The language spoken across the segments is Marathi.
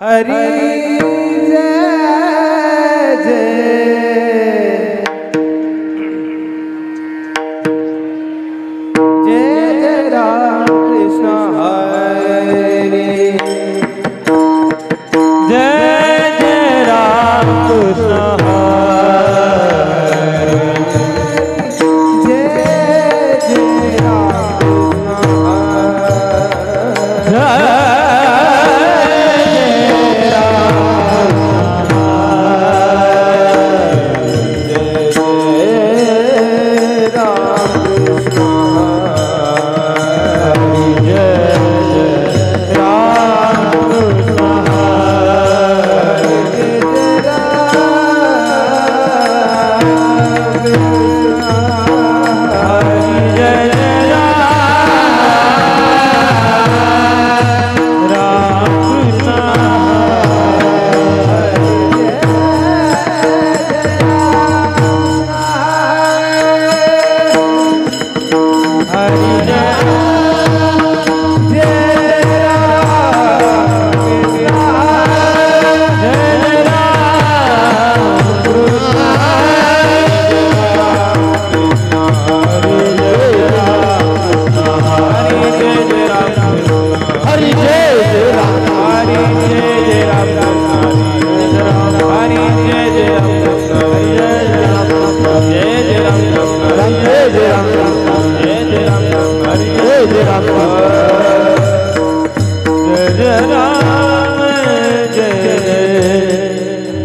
हरी जय जय जय जय राम कृष्ण हरे जय जय राम कृष्ण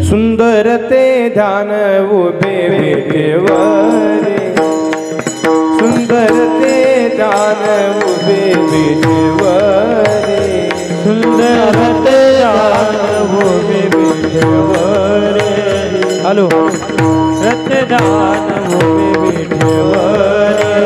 सुंदर ते ध्यान उभे विठेवरे सुंदर ते ध्यान उभे विठेवरे सुंदर ते ध्यान उभे विठेवरे हॅलो रते ध्यान उभे विठेवरे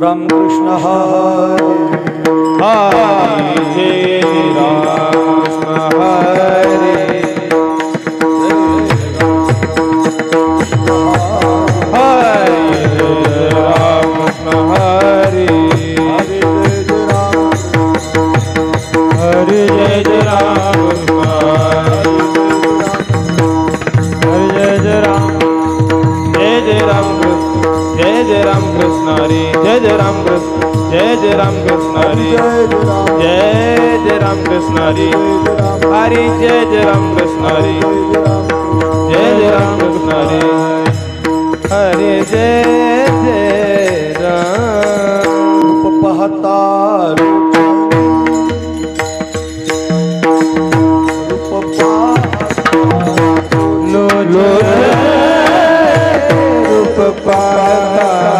राम कृष्ण हरे हरे राम कृष्ण हरे हरे जय जय राम हरे जय राम जय जय राम जय जय राम कृष्ण हरे जय जय राम कृष्ण जय जय राम कृष्ण हरे जय जय राम कृष्ण हरे हरे जय जय राम कृष्ण हरे जय जय राम कृष्ण हरे हरे जय जय राम पाहता रूप पाता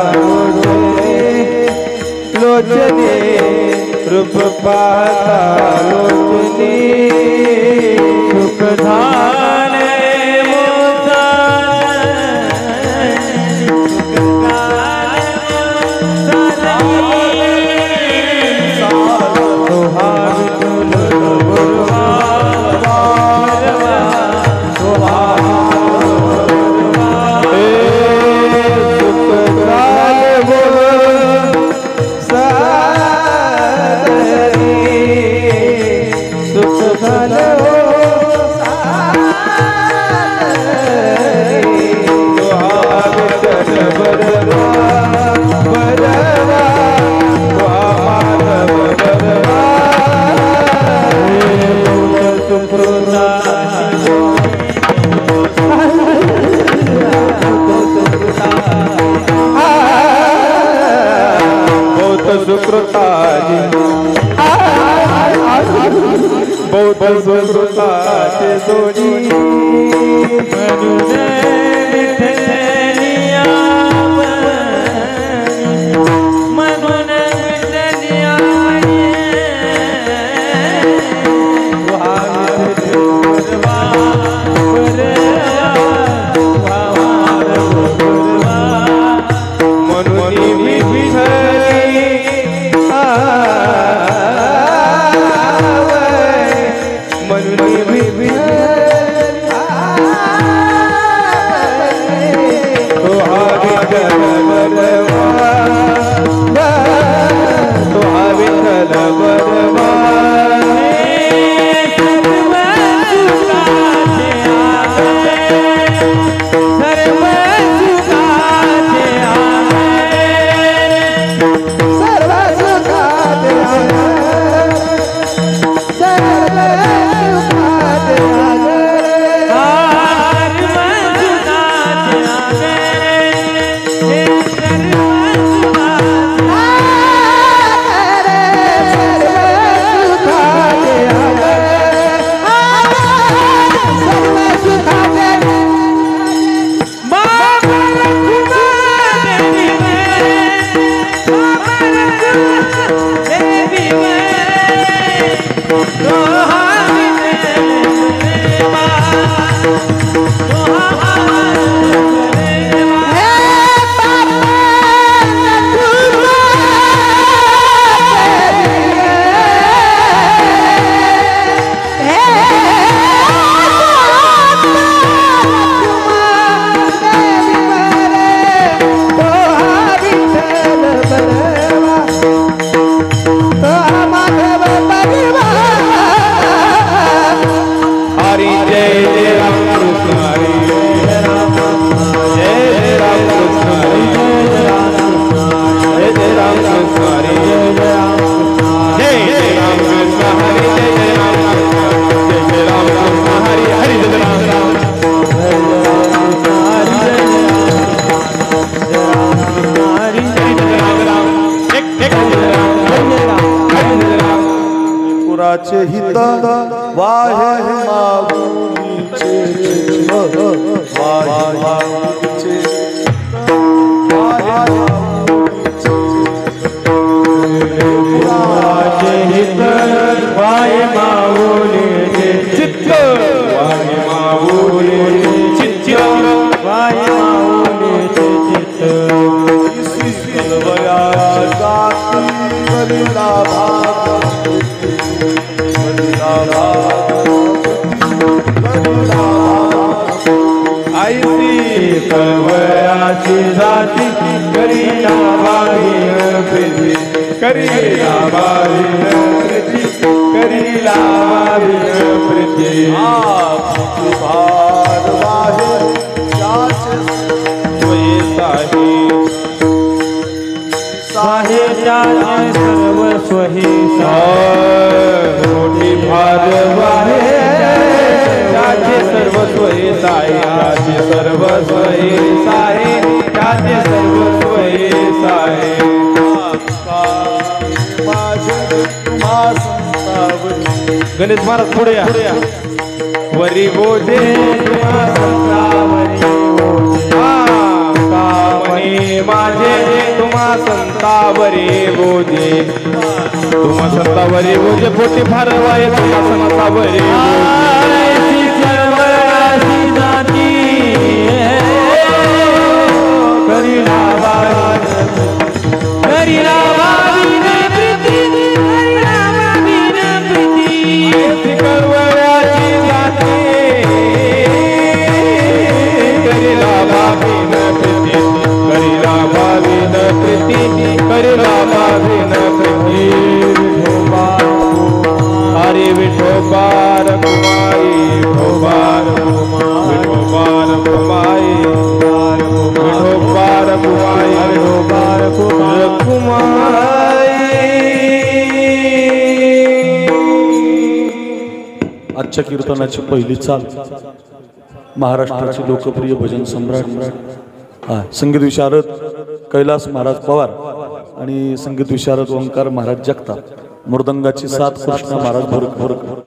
लोचने रूप पाता लोचने सुख धाने बहुत सुकृताचे जोडी मनुने विठ्ठलिया मनुने विठ्ठलिया मनुनी पुराचे हित वाहे माऊलीचे वाहे माऊलीचे पुराचे हित वाहे माऊलीचे चित्त वाहे माऊलीचे चित्त वाहे माऊलीचे चित्त कलवया आईसी सर्वयाची जाती करीला भावीन प्रीती करीला भावीन प्रीती करीला भावीन प्रीती भार वाहे त्याचे सोयी साही साहे त्याचे सर्व सोयी मोठी भार वाहे त्याचे सर्व सोयी साई त्याचे सर्व सोयी साई त्याचे सर्व सोयी साई माझे तुम्हा संतावरी गणेश महाराज पुढे या वरी बोधे तुम्हा संतावरी कामने माझे तुम्हा संतावरी बोधे तुम्हा संतावरी बोधे पोटी फार वाय तुम्हा संतावरी हरे विठोबार कुमारी भोबार विठोबार कुमारी विठोबार कुमारी विठोबार कुमारी। आजच्या कीर्तनाची पहिली चाल महाराष्ट्राचे लोकप्रिय भजन सम्राट संगीत विशारद कैलास महाराज पवार आणि संगीत विशारद ओंकार महाराज जगताप मृदंगाची साथ कृष्ण महाराज भोरकर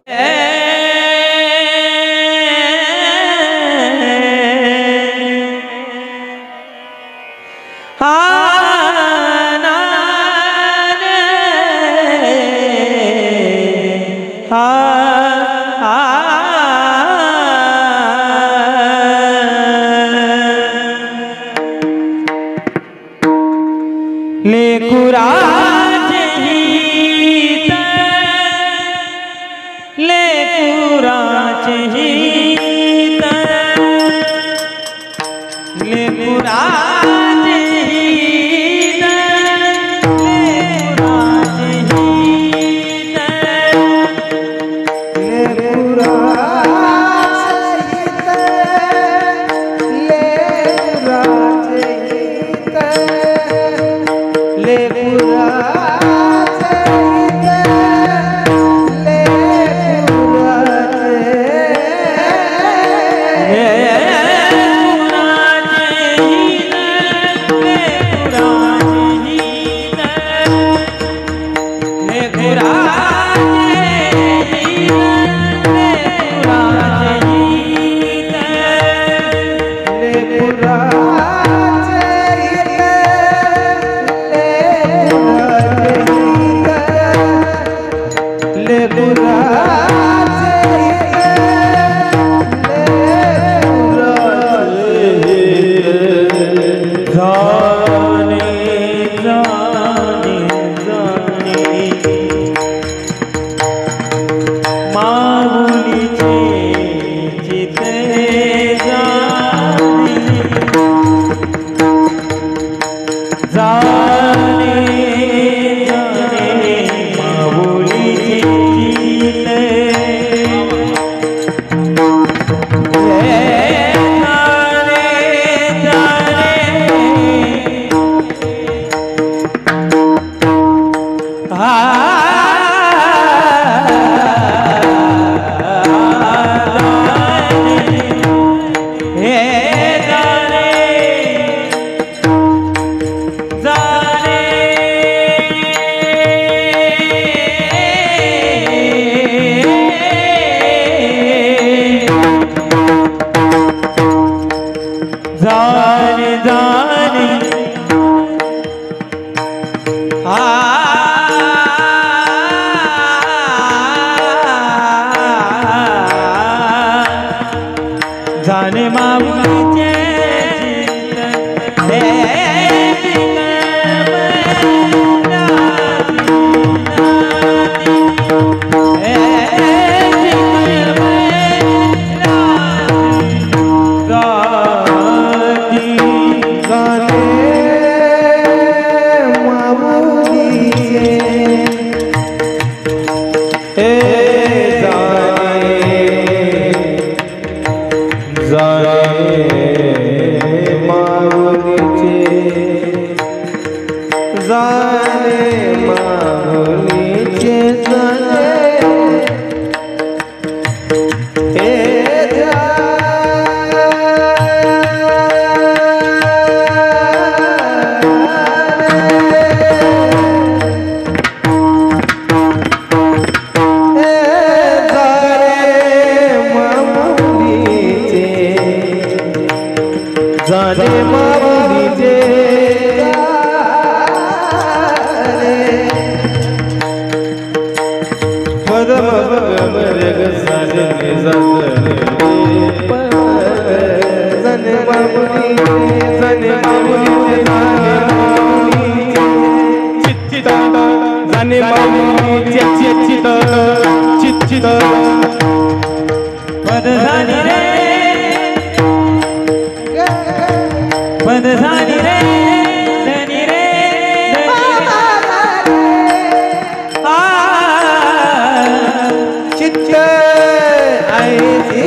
Hey मरे ग साने जाने जाने मामुनी जाने मामुनी चित जाने मामुनी चित चित पद झाली रे पद झाली रे धनी रे चित्त आईची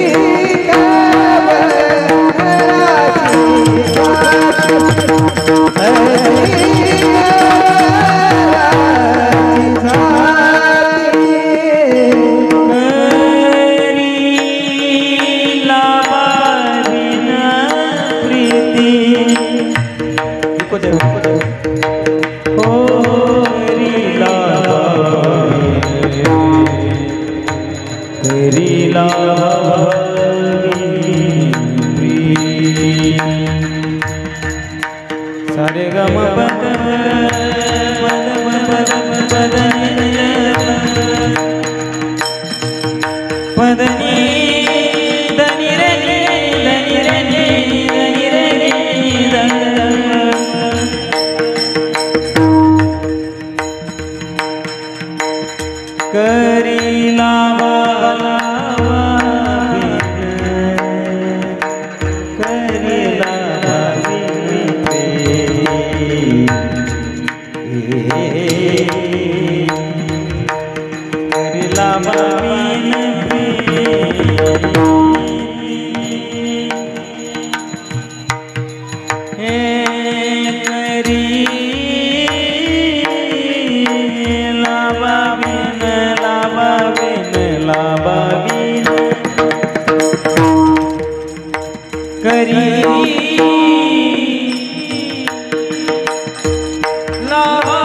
सारे गम पद पदनी धनी रे धनी रे धनी रे करी लावा करी लावा करी लावा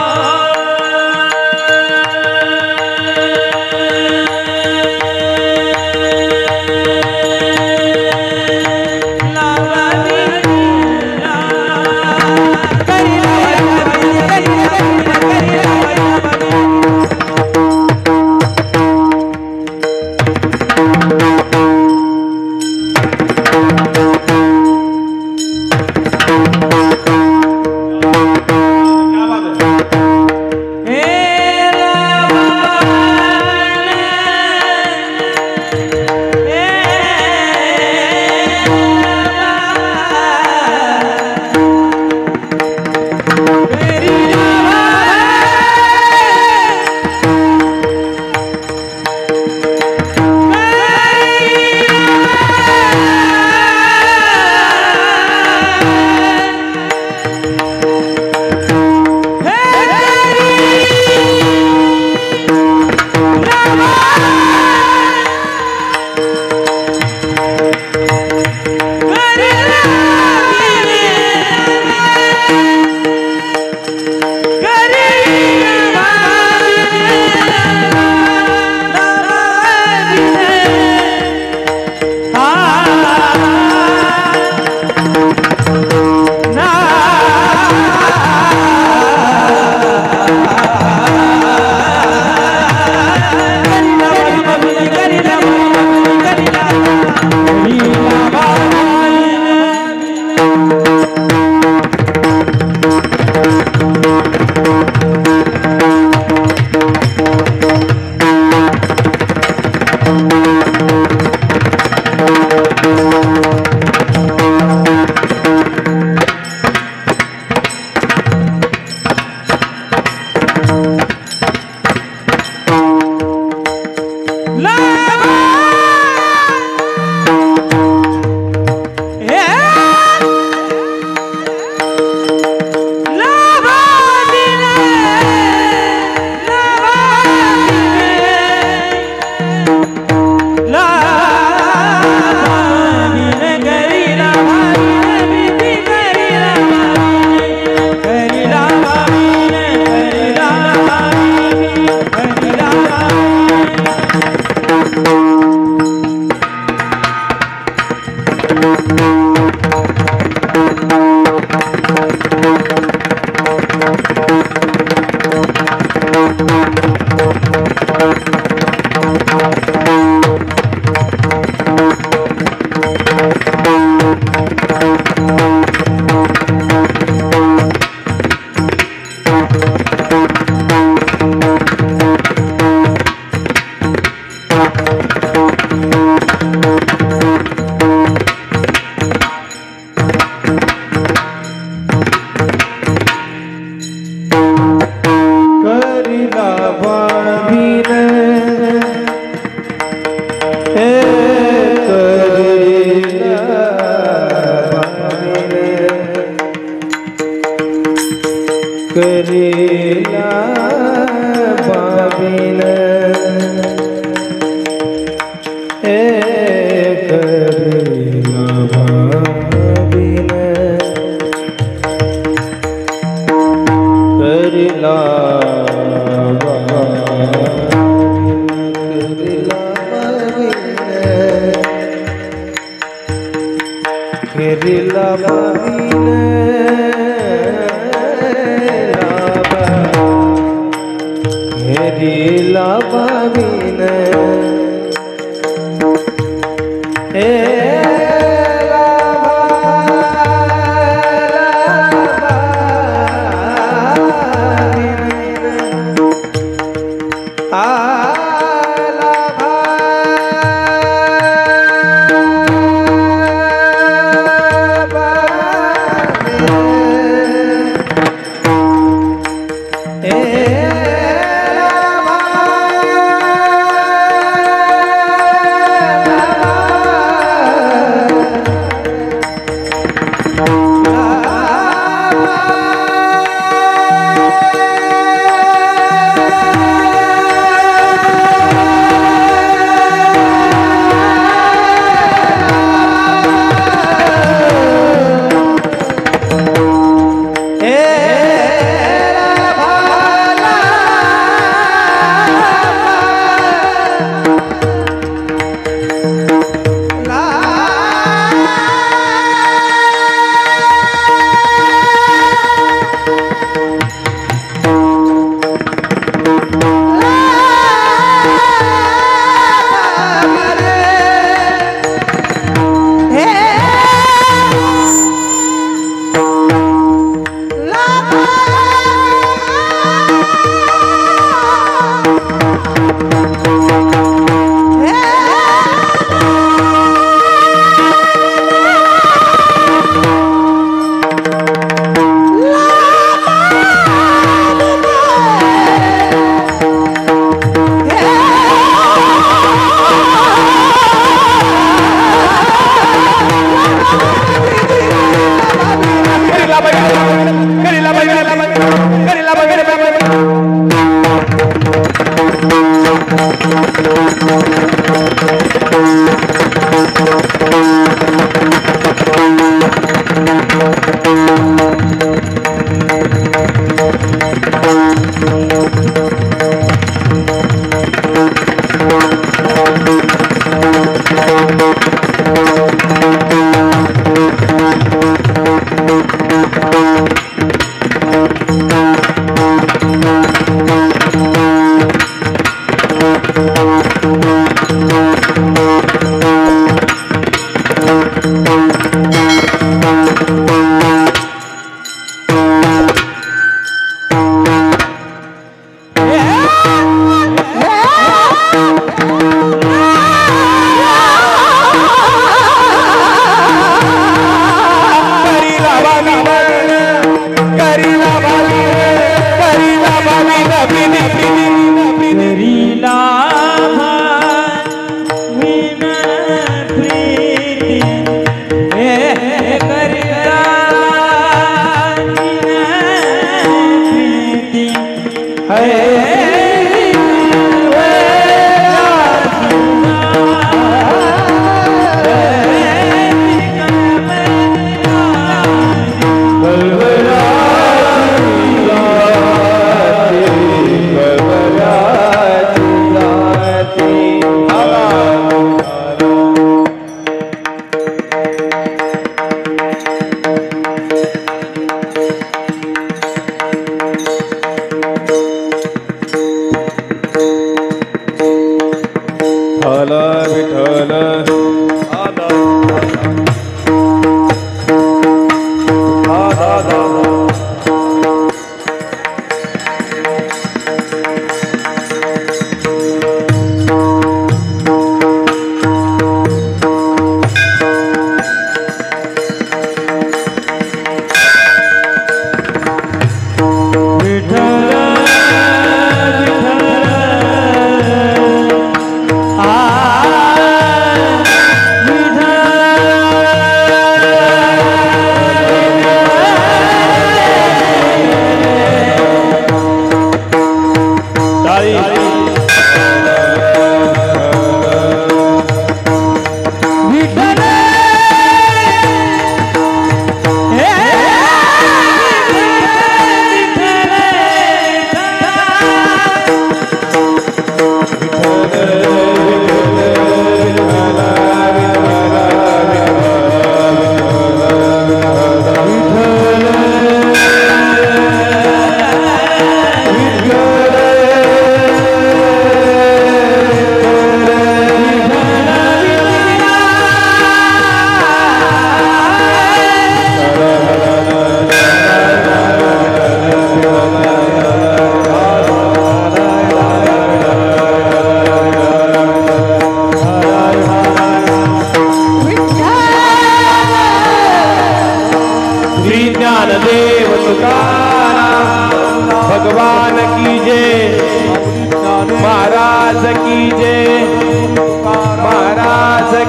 विठ्ठल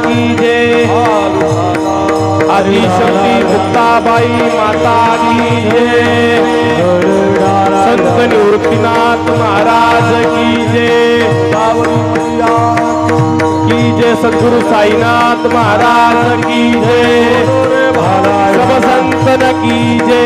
की जय आदिशक्ती मुक्ताबाई माता की जय संत निवृत्तीनाथ महाराज की जय सद्गुरु साईनाथ महाराज की जय सब संतन की जय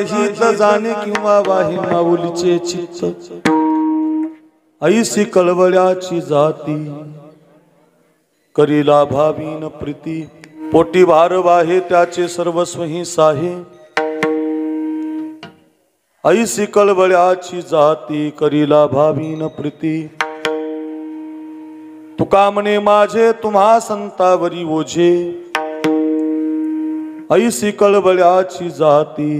हित जाणे किंवा वाही माऊलीचे चित्त ऐसी कळवळ्याची जाती करीला भावीन प्रीती पोटी भार वाहे त्याचे सर्वस्व ही साहे ऐसी कळवळ्याची जाती करीला भावीन प्रीती तुका म्हणे माझे तुम्हा संतावरी ओझे ऐसी कळवळ्याची जाती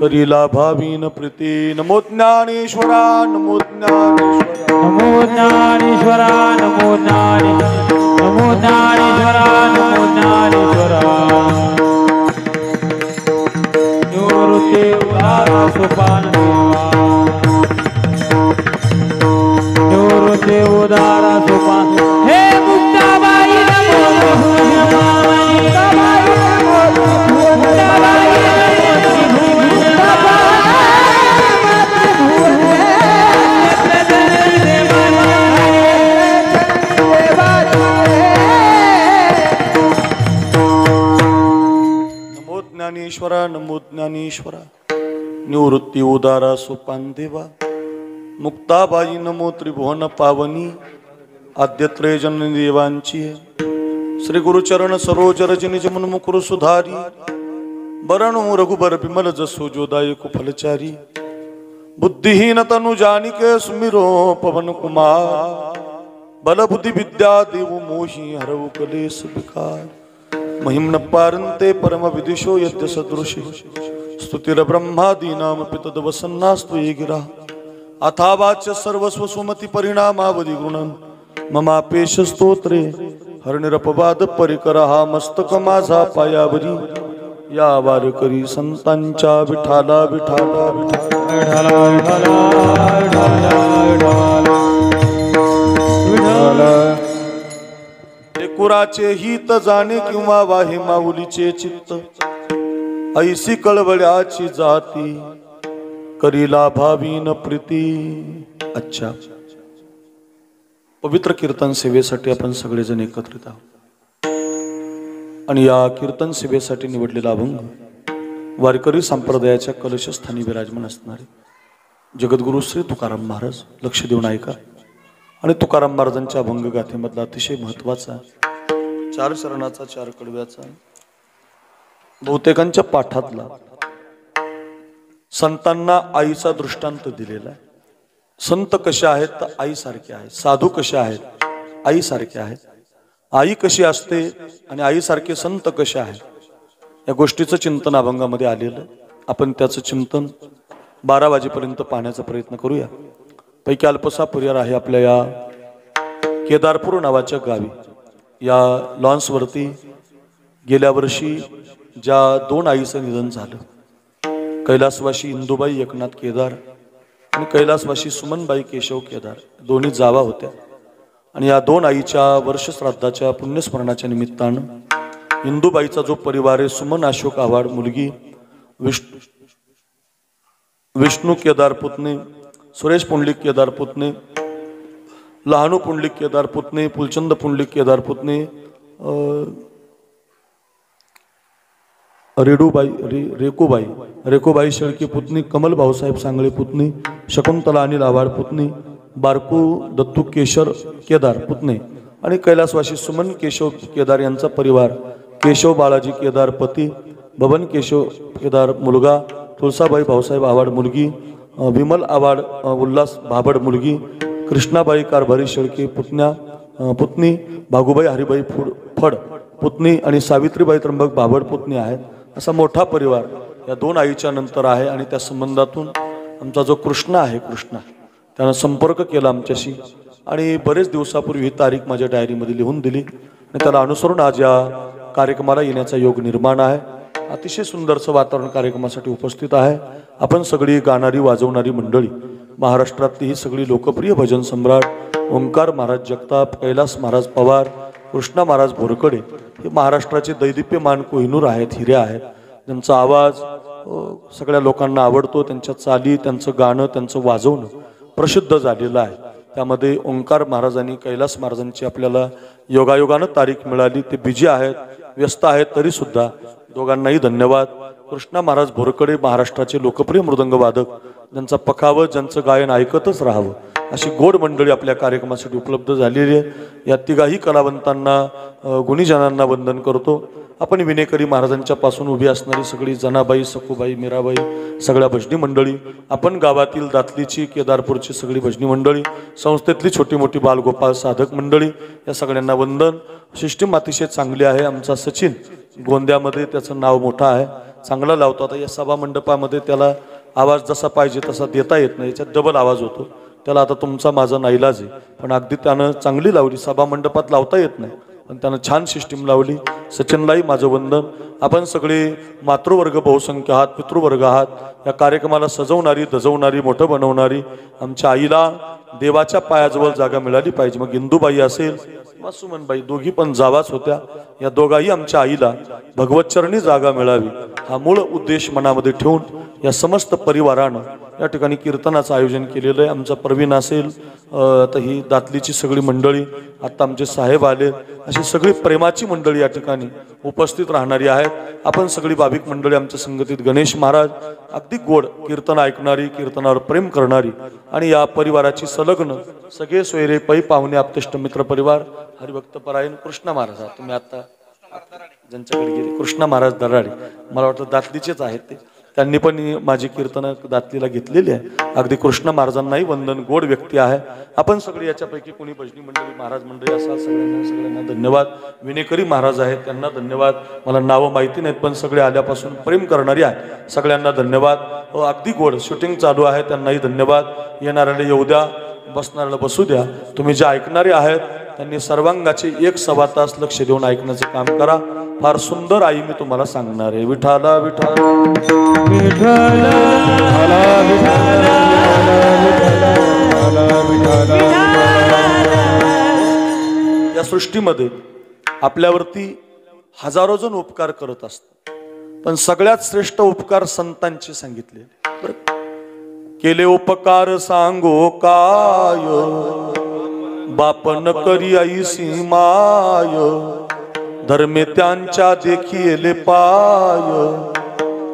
करीला भावीन प्रीती नमो ज्ञानेश्वरा नमो ज्ञानेश्वरा नमो ज्ञानेश्वरा नमो नमो ज्ञानेश्वरा नमो ज्ञानेश्वरा निवृत्ती उदारा सोपान देवा निवृत्ती उदारा सोपान हे मुक्ताबाई नमो ज्ञानेश्वरा नमो ज्ञानेश्वरा निवृत्ती उदारा सोपान देवा मुक्ताबाई नमो त्रिभुवन पावनी आद्यत्रय जननी देवांची श्री गुरुचरण सरोज रजनिज मन मुकुर सुधारी बरणु रघुबर बिमल जसो जोदायक फलचारी बुद्धिहीन तनु जानिके सुमिरो पवन कुमार बल बुद्धि विद्या देव मोहि हरऊ कलेस विकार महिम्न पारंते परम विदिशो यद्य सदृशे स्तुतिर ब्रह्मादीनाम पितद वसन्नास्तु ये गिरा अथावाच्य सर्वस्व सुमति परिणामावधि गुणन ममापेश स्तोत्रे हरनिरपवाद परिकरा हा मस्तक माझा पायावरी या वार करी संतांच्या विठाला विठाला विठाला कुराचे हित जाणे किंवा वाहे माऊलीचे चित्त ऐसी कळवळ्याची जाती करीला भावीन प्रीती. अच्छा, पवित्र कीर्तन सेवेसाठी आपण सगळेजण एकत्रित आहोत आणि या कीर्तन सेवेसाठी निवडलेला अभंग वारकरी संप्रदायाच्या कलशस्थानी विराजमान असणारे जगद्गुरु श्री तुकाराम महाराज लक्ष देऊन ऐका. आणि तुकाराम महाराजांच्या अभंग गाथेमधला अतिशय महत्वाचा 4 शरणाचा 4 कडव्याचा बहुतेकांच्या पाठातला संतांना आईचा दृष्टांत दिलेला आहे. संत कसे आहेत तर आईसारखे आहेत, साधू कसे आहेत आईसारखे आहेत, आई कशी असते आणि आईसारखे संत कसे आहेत या गोष्टीचं चिंतन अभंगामध्ये आलेलं आहे. आपण त्याचं चिंतन 12 वाजेपर्यंत पाहण्याचा प्रयत्न करूया. पैकी अल्पसा परिवार आहे आपल्या या केदारपूर नावाच्या गावी. या लॉन्सवरती गेल्या वर्षी ज्या 2 आईचं निधन झालं, कैलासवासी इंदुबाई एकनाथ केदार आणि कैलासवासी सुमनबाई केशव केदार, दोन्ही जावा होत्या. आणि या 2 आईच्या वर्षश्राद्धाच्या पुण्यस्मरणाच्या निमित्तानं इंदुबाईचा जो परिवार आहे, सुमन अशोक आव्हाड मुलगी, विष्णू केदार पुतणे, सुरेश पुंडलिक केदार पुतणे, लहानू पुंडलिक केदार पुतणे, फुलचंद पुंडलिक केदार पुतणे, रेकोबाई शेळके पुतणी, कमल भाऊसाहेब सांगळे पुतणी, शकुंतला अनिल आव्हाड पुतणी, बारकू दत्तू केशर केदार पुतणे आणि कैलासवासी सुमन केशव केदार यांचा परिवार, केशव बाळाजी केदार पती, बबन केशव केदार मुलगा, तुळसाबाई भाऊसाहेब आव्हाड मुलगी, विमल आव्हाड उल्हास भाबड मुलगी, कृष्णाबाई कारभारी शेळके पुतणी, भागुबाई हरिबाई फड पुतणी आणि सावित्रीबाई त्र्यंबक भाबड पुतणी आहेत. असा मोठा परिवार या 2 आईच्या नंतर आहे. आणि त्या संबंधातून आमचा जो कृष्णा आहे, कृष्णा त्यानं संपर्क केला आमच्याशी आणि बरेच दिवसापूर्वी ही तारीख माझ्या डायरीमध्ये लिहून दिली. आणि त्याला अनुसरून आज या कार्यक्रमाला येण्याचा योग निर्माण आहे. अतिशय सुंदरचं वातावरण कार्यक्रमासाठी उपस्थित आहे. आपण सगळी गाणारी वाजवणारी मंडळी, महाराष्ट्रातली ही सगळी लोकप्रिय भजन सम्राट ओंकार महाराज जगताप, कैलास महाराज पवार, कृष्णा महाराज बोरकडे हे महाराष्ट्राचे दैदिप्यमान कोहिनूर आहेत, हिरे आहेत. त्यांचा आवाज सगळ्या लोकांना आवडतो. त्यांच्या चाली, त्यांचं गाणं, त्यांचं वाजवणं प्रसिद्ध झालेलं आहे. त्यामध्ये ओंकार महाराजांनी, कैलास महाराजांची आपल्याला योगायोगानं तारीख मिळाली. ते बिजी आहेत, व्यस्त आहेत, तरी सुद्धा दोघांनाही धन्यवाद. कृष्णा महाराज भोरकडे महाराष्ट्राचे लोकप्रिय मृदंग वादक, ज्यांचा पखावं, ज्यांचं गायन ऐकतच राहावं अशी गोड मंडळी आपल्या कार्यक्रमासाठी उपलब्ध झालेली आहे. या तिघाही कलावंतांना, गुणीजनांना वंदन करतो. आपण विनेकरी महाराजांच्या पासून उभी असणारी सगळी जनाबाई, सखूबाई, मीराबाई, सगळ्या भजनी मंडळी, आपण गावातील दातलीची, केदारपूरची सगळी भजनी मंडळी, संस्थेतली छोटी मोठी बालगोपाळ साधक मंडळी, या सगळ्यांना वंदन. सिस्टीम अतिशय चांगली आहे. आमचा सचिन गोंद्यामध्ये त्याचं नाव मोठं आहे, चांगला लावतो. आता या सभा मंडपामध्ये त्याला आवाज जसा पाहिजे तसा देता येत नाही, याच्यात डबल आवाज होतो. त्याला आता तुमचा माझा नाईलाज आहे, पण अगदी त्यानं चांगली लावली. सभा मंडपात लावता येत नाही, पण त्यानं छान सिस्टीम लावली. सचिनलाही माझं वंदन. आपण सगळे मातृवर्ग बहुसंख्य आहात, पितृवर्ग आहात. या कार्यक्रमाला सजवणारी, धजवणारी, मोठं बनवणारी आमच्या आईला देवाच्या पायाजवळ जागा मिळाली पाहिजे. मग इंदूबाई असेल किंवा सुमनबाई, दोघी पण जावाच होत्या. या दोघाही आमच्या आईला भगवतचरणी जागा मिळावी हा मूळ उद्देश मनामध्ये ठेवून या समस्त परिवारानं या ठिकाणी कीर्तनाचं आयोजन केलेलं आहे. आमचा प्रवीण असेल, आता ही दातलीची सगळी मंडळी, आता आमचे साहेब आले, अशी सगळी प्रेमाची मंडळी या ठिकाणी उपस्थित राहणारी आहेत. आपण सगळी भाविक मंडळी, आमच्या संगतीत गणेश महाराज, अगदी गोड कीर्तन ऐकणारी, कीर्तनावर प्रेम करणारी, आणि या परिवाराची संलग्न सगळे सोयरे, पै पाहुणे, आप्तेष्ट मित्र परिवार, हरिभक्त परायण कृष्णा महाराज. तुम्ही आता ज्यांच्याकडे गेले कृष्णा महाराज दराडे, मला वाटतं दातलीचेच आहेत ते, त्यांनी पण माझी कीर्तनं दातलीला घेतलेली आहे. अगदी कृष्णा महाराजांनाही वंदन. गोड व्यक्ती आहे. आपण सगळे याच्यापैकी कोणी भजनी मंडळी, महाराज मंडळी असाल, सगळ्यांना धन्यवाद. विनेकरी महाराज आहेत, त्यांना धन्यवाद. मला नावं माहिती नाहीत, पण सगळे आल्यापासून प्रेम करणारी आहे, सगळ्यांना धन्यवाद. अगदी गोड शूटिंग चालू आहे, त्यांनाही धन्यवाद. येणाऱ्याला येऊ द्या, बसणाऱ्याला बसू द्या. तुम्ही जे ऐकणारे आहेत त्यांनी सर्वांगाचे 1-1.25 तास लक्ष देऊन ऐकण्याचे काम करा. फार सुंदर आई मी तुम्हाला सांगणार आहे. विठाला विठाल विठ्ठल या सृष्टीमध्ये आपल्यावरती हजारो जण उपकार करत असतात, पण सगळ्यात श्रेष्ठ उपकार संतांचे सांगितले. केले उपकार सांगो काय, बाप न करी ऐसी माय, धर्मे त्यांच्या देखिले पाय,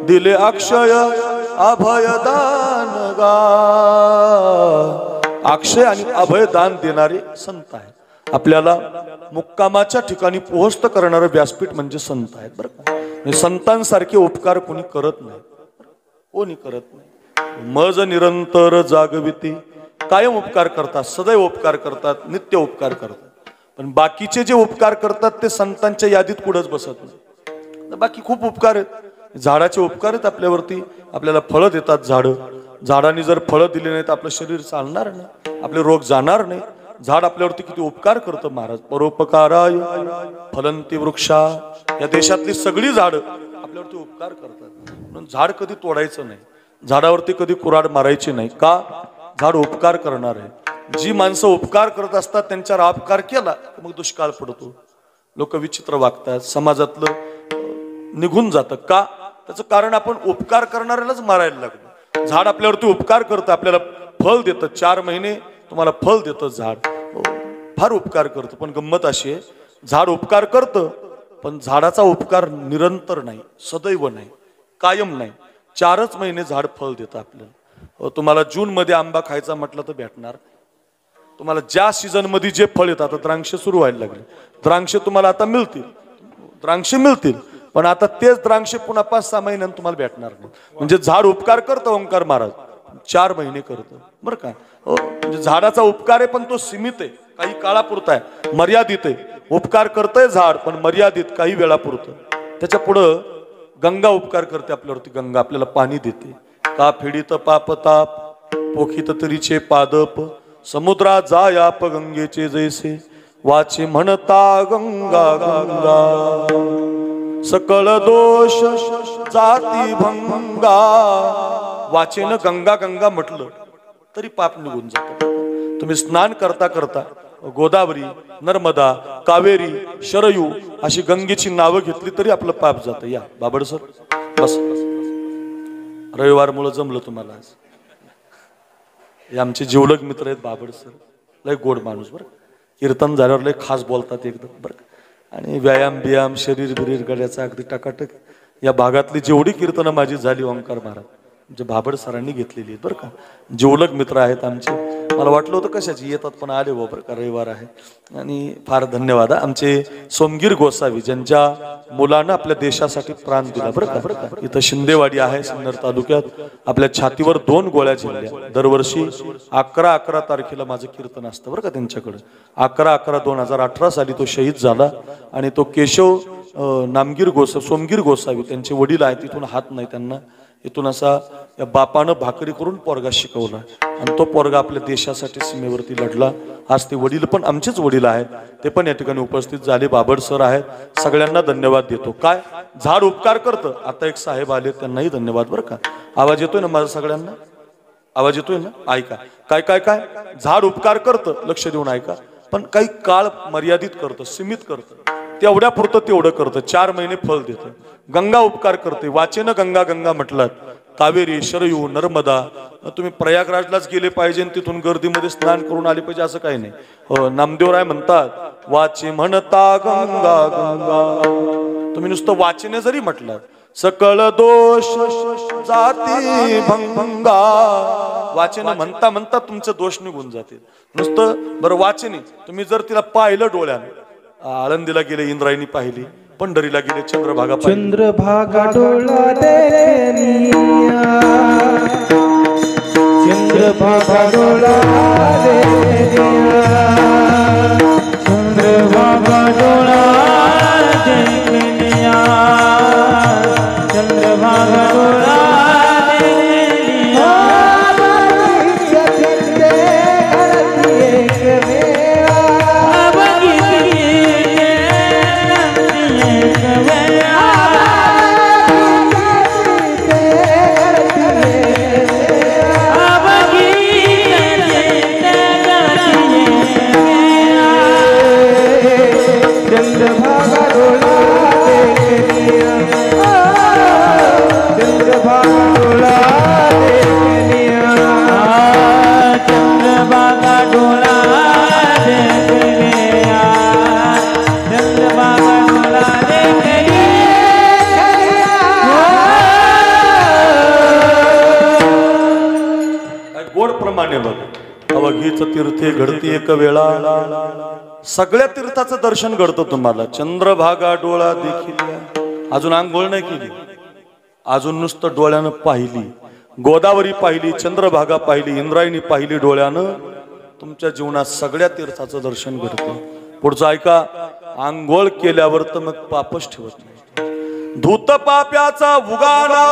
दिले अक्षय अभयदान गा. अक्षय आणि अभयदान देणारे संत आहेत. आपल्याला मुक्कामाच्या ठिकाणी पोहोचत करणारे व्यासपीठ म्हणजे संत आहेत, बरं का. संतांसारखे उपकार कोणी करत नाही, कोणी करत नाही. मज निरंतर जागविती, कायम उपकार करतात, सदैव उपकार करतात, नित्य उपकार करतात. पण बाकीचे जे उपकार करतात ते संतांच्या यादीत कुठंच बसत नाही. बाकी खूप उपकार आहेत. झाडाचे उपकार आहेत आपल्यावरती, आपल्याला फळं देतात झाडं. झाडांनी जर फळं दिली नाही तर आपलं शरीर चालणार नाही, आपले रोग जाणार नाही. झाड आपल्यावरती किती उपकार करतं महाराज. परोपकाराय फलंती वृक्षा, या देशातली सगळी झाडं आपल्यावरती उपकार करतात. म्हणून झाड कधी तोडायचं नाही, झाडावरती कधी कुऱ्हाड मारायची नाही. का? झाड उपकार करणार आहे. जी माणसं उपकार करत असतात त्यांच्यावर अपकार केला मग दुष्काळ पडतो, लोक विचित्र वागतात, समाजातलं निघून जातं. का? त्याचं कारण आपण उपकार करणाऱ्यालाच मारायला लागलो. झाड आपल्यावरती उपकार करतं, आपल्याला फळ देतं, 4 महिने तुम्हाला फळ देतं झाड, फार उपकार करतं. पण गंमत अशी आहे, झाड उपकार करतं पण झाडाचा उपकार निरंतर नाही, सदैव नाही, कायम नाही. 4च महिने झाड फळ देतं आपल्याला. तुम्हाला जून मध्ये आंबा खायचा म्हटलं तर भेटणार. तुम्हाला ज्या सीझन मध्ये जे फळ येतात, आता द्राक्ष सुरू व्हायला लागले, द्राक्ष तुम्हाला आता मिळतील, द्राक्ष मिळतील, पण आता तेच द्राक्ष पुन्हा 5-6 महिन्यात तुम्हाला भेटणार नाही. म्हणजे झाड उपकार करतं ओंकार महाराज, 4 महिने करतं, बरं का. म्हणजे झाडाचा उपकार आहे पण तो सीमित आहे, काही काळापुरता आहे, मर्यादित आहे. उपकार करतंय झाड पण मर्यादित, काही वेळापुरतं. त्याच्या पुढं गंगा उपकार करते आपल्यावरती. गंगा आपल्याला पाणी देते. का फेडीत पाप ताप, पोखित तरीचे पादप, समुद्रात जायाप गंगेचे जैसे, वाची म्हणता गंगा गंगा सकळ दोष जाती भंगा. वाचेनं गंगा गंगा म्हटलं तरी पाप निघून जातं. तुम्ही स्नान करता करता गोदावरी, नर्मदा, कावेरी, शरयू अशी गंगेची नावं घेतली तरी आपलं पाप जातं. या बाबड सर बस. रविवार मुळे जमलं तुम्हाला आज. हे आमचे जिवलग मित्र आहेत बाबड सर. लय गोड माणूस बरं. कीर्तन झाल्यावर लय खास बोलतात एकदम बरं. आणि व्यायाम बियाम शरीर बिरीर गड्याचा अगदी टकाटक. या भागातली जेवढी कीर्तनं माझी झाली ओंकार महाराज म्हणजे बाबड सरांनी घेतलेली आहेत बरं का. जिवलग मित्र आहेत आमचे. मला वाटलं होतं कशाची येतात पण आले हो बरं का. रविवार आहे. आणि फार धन्यवाद आमचे सोमगीर गोसावी ज्यांच्या मुलानं आपल्या देशासाठी प्राण दिला बरं का. इथं शिंदेवाडी आहे सिन्नर तालुक्यात. आपल्या छातीवर 2 गोळ्या झेलल्या. दरवर्षी 11 तारखेला माझं कीर्तन असतं बरं का त्यांच्याकडे. 11/11/2018 साली तो शहीद झाला. आणि तो केशव नामगीर गोसावी सोमगीर गोसावी त्यांचे वडील आहेत. तिथून हात नाही त्यांना. इथून असा या बापानं भाकरी करून पोरगा शिकवला आणि तो पोरगा आपल्या देशासाठी सीमेवरती लढला. आज ते वडील पण आमचेच वडील आहेत. ते पण या ठिकाणी उपस्थित झाले. बाबड सर आहेत. सगळ्यांना धन्यवाद देतो. काय झाड उपकार करतं. आता एक साहेब आले त्यांनाही धन्यवाद बरं का. आवाज येतोय ना माझा सगळ्यांना. आवाज येतोय ना. ऐका काय काय काय झाड उपकार करतं. लक्ष देऊन ऐका. पण काही काळ मर्यादित करतं, सीमित करतं. तेवढ्या पुरतं तेवढं करतं. 4 महिने फल देतं. गंगा उपकार करते. वाचेनं गंगा गंगा म्हटलात. कावेरी, शरयू, नर्मदा. तुम्ही प्रयागराजलाच गेले पाहिजे तिथून गर्दीमध्ये स्नान करून आले पाहिजे असं काही नाही. नामदेवराय म्हणतात वाचे म्हणता गंगा गंगा. तुम्ही नुसतं वाचेने जरी म्हटलात सकळ दोष जाती भंगा. वाचेनं म्हणता म्हणता तुमचे दोष निघून जातील. नुसतं बरं वाचेने तुम्ही जर तिला पाहिलं डोळ्यानं. आळंदीला गेले इंद्रायणी पाहिली. पंढरीला गेले चंद्रभागा चंद्रभागा डोळा देखनिया. चंद्रभागा डोळा देखनिया. चंद्रभागा डोळा देखनिया. चंद्रभागा डोळा देखनिया. अवघीच तीर्थे घडती एक वेळा. सगळ्या तीर्थाचं दर्शन घडतं तुम्हाला. चंद्रभागा डोळा देखील. अजून आंघोळ नाही केली. अजून नुसतं डोळ्यानं पाहिली. गोदावरी पाहिली, चंद्रभागा पाहिली, इंद्रायणी पाहिली डोळ्यानं. तुमच्या जीवनात सगळ्या तीर्थाचं दर्शन घडतं. पुढचं ऐका. आंघोळ केल्यावर तर मग पापच ठेवत नाही. धूत पाप्याचा उगाना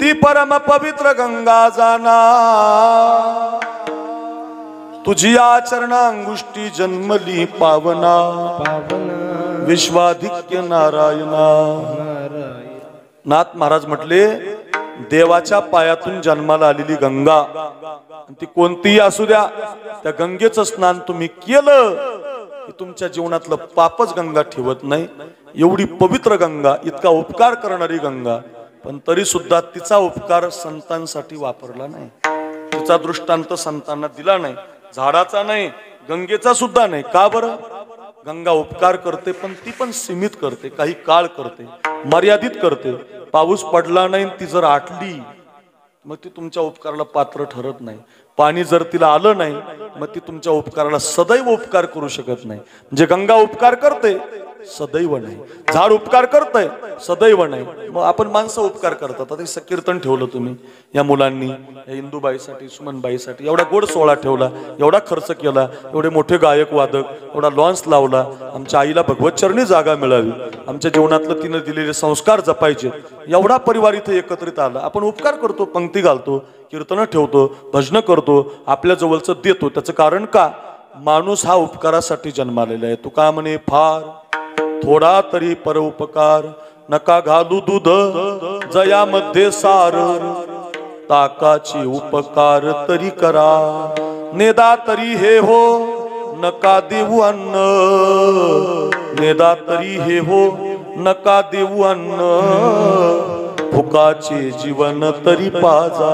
ती परम पवित्र गंगा जाना. तुझी आचरणा अंगुष्टी जन्मली पावना. विश्वाधिक्य नारायणा. नाथ महाराज म्हटले देवाच्या पायातून जन्माला आलेली गंगा ती कोणतीही असू द्या. त्या गंगेचं स्नान तुम्ही केलं की तुमच्या जीवनातलं पापच गंगा ठेवत नाही. एवढी पवित्र गंगा, इतका उपकार करणारी गंगा. पण तरी सुद्धा तिचा उपकार संतांसाठी वापरला नाही. तिचा दृष्टांत संतांना दिला नाही. झाडाचा नाही, गंगेचा सुद्धा नाही. का बरं. गंगा उपकार करते पण ती पण सीमित करते. काही काळ करते, मर्यादित करते. पाऊस पडला नाही ती जर आटली मग ती तुमच्या उपकाराला पात्र ठरत नाही. पाणी जर तिला आलं नाही मग ती तुमच्या उपकाराला सदैव उपकार करू शकत नाही. म्हणजे गंगा उपकार करते सदैव नाही. झाड उपकार करतंय सदैव नाही. मग आपण माणसं उपकार करतात. आता हे कीर्तन ठेवलं तुम्ही या मुलांनी, या इंदुबाईसाठी, सुमनबाईसाठी. एवढा गोड सोहळा ठेवला, एवढा खर्च केला, एवढे मोठे गायक वादक, एवढा लॉन्स लावला. आमच्या आईला भगवतचरणी जागा मिळावी, आमच्या जीवनातलं तिने दिलेले संस्कार जपायचे. एवढा परिवार इथे एकत्रित आला. आपण उपकार करतो, पंक्ती घालतो, कीर्तन ठेवतो, भजन करतो, आपल्या जवळचं देतो. त्याचं कारण का. माणूस हा उपकारासाठी जन्मालेला आहे. तुका म्हणे फार थोडा तरी परोपकार, नका घालू दूध जयामध्ये सार, ताकाची उपकार तरी करा, नेदा तरी हे हो नका देऊ अन्न, नेदा तरी हे हो नका देऊ अन्न, फुकाचे जीवन तरी पाजा,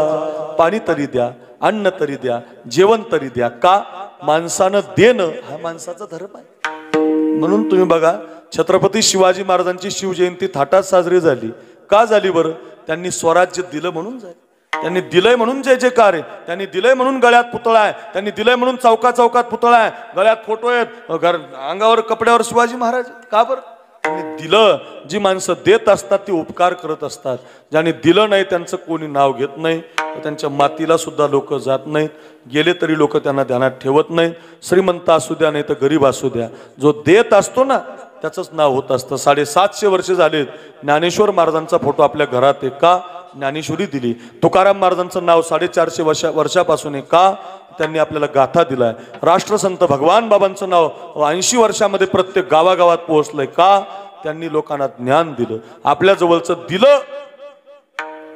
पाणी तरी द्या, अन्न तरी द्या, जेवण तरी द्या. का? माणसानं देणं हा माणसाचा धर्म आहे. म्हणून तुम्ही बघा छत्रपती शिवाजी महाराजांची शिवजयंती थाटात साजरी झाली. का झाली बरं? त्यांनी स्वराज्य दिलं म्हणून झाली. त्यांनी दिलंय म्हणून जय जयकार आहे, त्यांनी दिलंय म्हणून गळ्यात पुतळा आहे, त्यांनी दिलंय म्हणून चौकात चौकात पुतळा आहे, गळ्यात फोटो आहेत, अंगावर कपड्यावर शिवाजी महाराज. का बरं? त्यांनी दिलं. जी माणसं देत असतात ती उपकार करत असतात. ज्यांनी दिलं नाही त्यांचं कोणी नाव घेत नाही, त्यांच्या मातीला सुद्धा लोक जात नाहीत. गेले तरी लोक त्यांना ध्यानात ठेवत नाहीत. श्रीमंत असू द्या नाही तर गरीब असू द्या, जो देत असतो ना त्याचंच नाव होत असतं. 750 वर्ष झालेत ज्ञानेश्वर महाराजांचा फोटो आपल्या घरात आहे. का? ज्ञानेश्वरी दिली. तुकाराम महाराजांचं नाव 450 वर्षापासून आहे. का? त्यांनी आपल्याला गाथा दिलाय. राष्ट्रसंत भगवान बाबांचं नाव 80 वर्षामध्ये प्रत्येक गावागावात पोहोचलंय. का? त्यांनी लोकांना ज्ञान दिलं. आपल्या जवळचं दिलं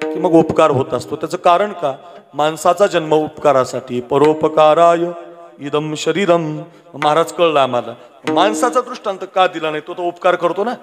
की मग उपकार होत असतो. त्याचं कारण का? माणसाचा जन्म उपकारासाठी. परोपकाराय इदम शरीरम. महाराज कळलं आम्हाला. माणसाचा दृष्टांत का दिला नाही? तो उपकार करतो ना,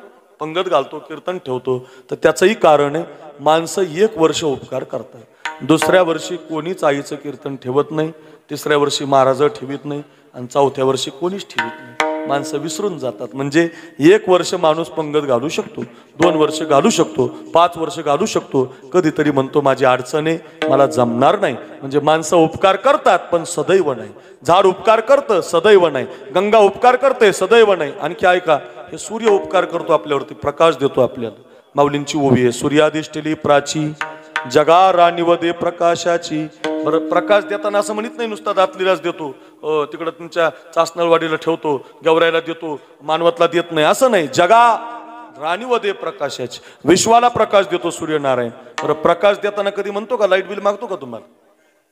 पंगत घालतो, कीर्तन ठेवतो. तर त्याचंही कारण आहे, माणसं 1 वर्ष उपकार करतात, दुसऱ्या वर्षी कोणीच आईचं कीर्तन ठेवत नाही, तिसऱ्या वर्षी महाराज ठेवीत नाही, आणि चौथ्या वर्षी कोणीच ठेवीत नाही. माणसं विसरून जातात. म्हणजे 1 वर्ष माणूस पंगत घालू शकतो, 2 वर्ष घालू शकतो, 5 वर्ष घालू शकतो. कधीतरी म्हणतो माझी अडचण आहे, मला जमणार नाही. म्हणजे माणसं उपकार करतात पण सदैव नाही. झाड उपकार करतं, सदैव नाही. गंगा उपकार करते, सदैव नाही. आणखी ऐका, हे सूर्य उपकार करतो आपल्यावरती, प्रकाश देतो आपल्याला. माऊलींची ओवी आहे, सूर्याधिष्ठिली प्राची जगा राणीव दे प्रकाशाची. बरं, प्रकाश देताना असं म्हणत नाही नुसता दातलीलाच देतो, तिकडं तुमच्या चासनळवाडीला ठेवतो, गवरायला देतो, मानवतला देत नाही, असं नाही. जगा राणीव दे प्रकाशाची, विश्वाला प्रकाश देतो सूर्यनारायण. बरं, प्रकाश देताना कधी म्हणतो का लाईट बिल मागतो का तुम्हाला?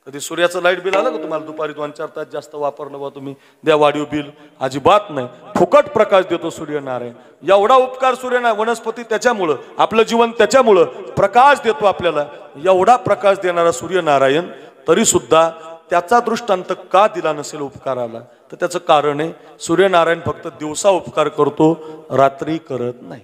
कधी सूर्याचं लाईट बिल आलं का तुम्हाला? दुपारी 2-4 तास जास्त वापरलं बा तुम्ही, द्या वाढीव बिल. अजिबात नाही. फुकट प्रकाश देतो सूर्यनारायण. एवढा उपकार सूर्यनारायण. वनस्पती त्याच्यामुळं, आपलं जीवन त्याच्यामुळं प्रकाश देतो आपल्याला. एवढा प्रकाश देणारा सूर्यनारायण तरी सुद्धा त्याचा दृष्टांत का दिला नसेल उपकाराला? तर त्याचं कारण आहे, सूर्यनारायण फक्त दिवसा उपकार करतो, रात्री करत नाही.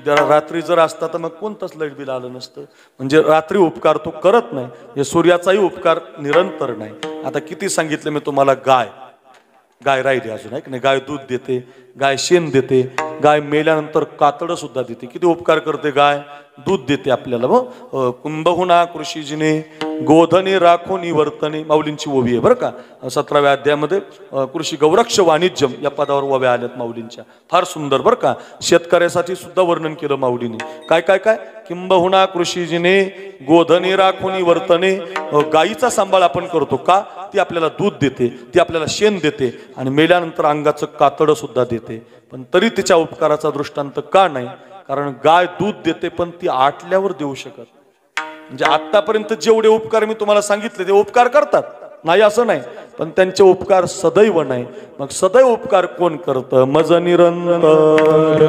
रात्री जर असता तर मग कोणतंच लाईट बिल आलं नसतं. म्हणजे रात्री उपकार तो करत नाही. हे सूर्याचाही उपकार निरंतर नाही. आता किती सांगितलं मी तुम्हाला, गाय राहिली अजून आहे की नाही? गाय दूध देते, गाय शेण देते, गाय मेल्यानंतर कातडं सुद्धा देते. किती उपकार करते गाय? दूध देते आपल्याला. कुंभहुना कृषीजीने गोधने राखोनी वर्तने. माऊलींची ओवी आहे बरं का, 17व्या अध्यायामध्ये कृषी गौरक्ष वाणिज्यम या पदावर ओव्या आल्यात माऊलींच्या. फार सुंदर बरं का. शेतकऱ्यासाठी सुद्धा वर्णन केलं माऊलीने. काय काय काय? किंबहुना कृषीजीने गोधने राखोनी वर्तने. गायीचा सांभाळ आपण करतो. का? ती आपल्याला दूध देते, ती आपल्याला शेण देते, आणि मेल्यानंतर अंगाचं कातडं सुद्धा देते. पण तरी तिच्या उपकाराचा दृष्टांत का नाही? कारण गाय दूध देते पण ती आटल्यावर देऊ शकत. म्हणजे आतापर्यंत जेवढे उपकार मी तुम्हाला सांगितले ते उपकार करतात, नाही असं नाही, पण त्यांचे उपकार सदैव नाही. मग सदैव उपकार कोण करतं? मज निरंतर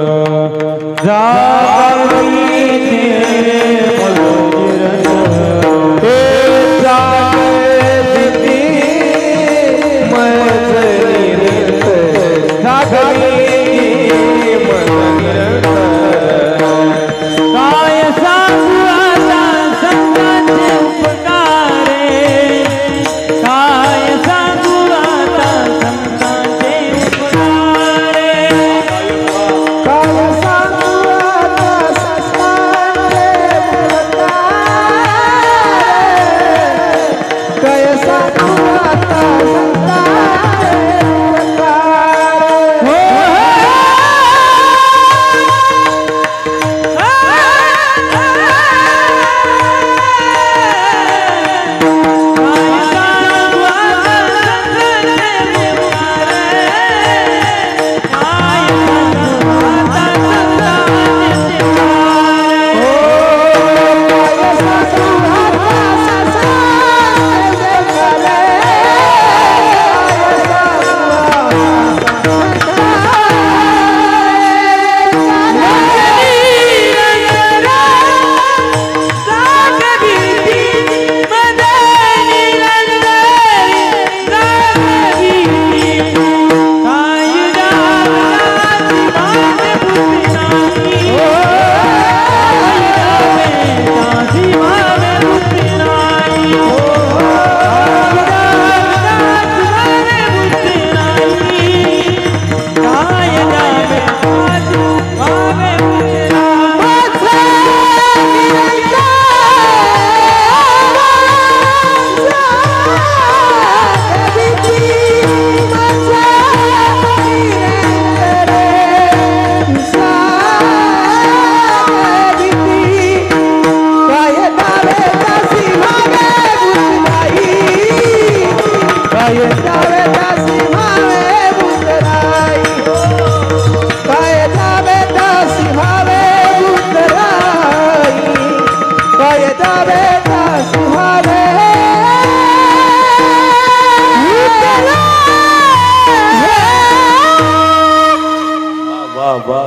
वा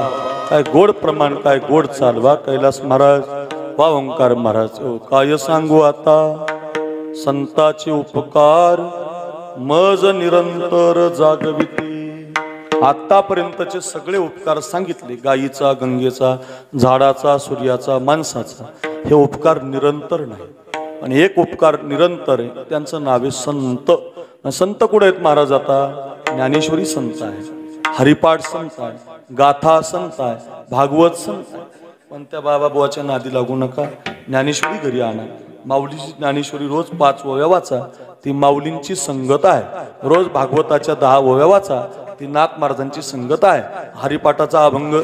काय गोड प्रमाण, काय गोड चाल वा कैलास महाराज, वा ओंकार महाराज. काय सांगू आता संताचे उपकार, मज निरंतर जागविते. आतापर्यंतचे सगळे उपकार सांगितले, गायीचा, गंगेचा, झाडाचा, सूर्याचा, माणसाचा, हे उपकार निरंतर नाही. आणि एक उपकार निरंतर आहे, त्यांचं नाव आहे संत. संत कुठे आहेत महाराज? आता ज्ञानेश्वरी संत आहे, हरिपाठ संत आहे, गाथा संत आहे, भागवत संत आहे. पण त्या बाबा बुवाच्या नादी लागू नका. ज्ञानेश्वरी घरी आणा. माऊलीची ज्ञानेश्वरी रोज 5 ओव्या वाचा, ती माऊलींची संगत आहे. रोज भागवताच्या 10 ओव्या वाचा, ती नाथ महाराजांची संगत आहे. हरिपाठाचा अभंग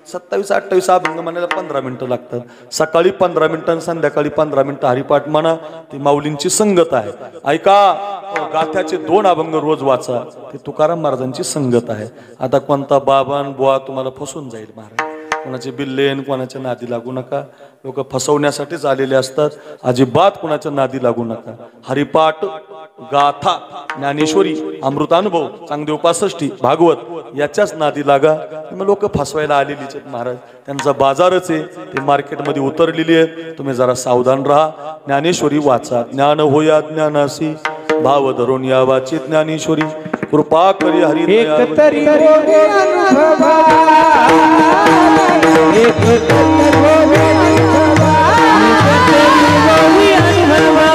27-28 अभंग म्हणायला 15 मिनिटं लागतात. सकाळी 15 मिनिटं, संध्याकाळी 15 मिनिटं हरिपाठ म्हणा, ती माऊलींची संगत आहे. ऐका, गाथ्याचे 2 अभंग रोज वाचा, ती तुकाराम महाराजांची संगत आहे. आता कोणता बाबान बुवा तुम्हाला फसवून जाईल महाराज. कोणाचे बिल्लेन, कोणाच्या नादी लागू नका. लोक फसवण्यासाठीच आलेले असतात. अजिबात कोणाच्या नादी लागू नका. हरिपाठ, गाथा, ज्ञानेश्वरी, अमृतानुभव, चांगदेव 65, भागवत याच्याच नादी लागा. मग लोक फसवायला आलेलीच आहेत महाराज. त्यांचा बाजारच आहे, ते मार्केटमध्ये उतरलेली आहे. तुम्ही जरा सावधान राहा. ज्ञानेश्वरी वाचा. ज्ञान होया ज्ञानासी, भाव धरून या वाची ज्ञानेश्वरी. कृपा करी हरी एक तरी गोवी अनुभवा, एक तरी गोवी अनुभवा, एक तरी गोवी अनुभवा, एक तरी गोवी अनुभवा.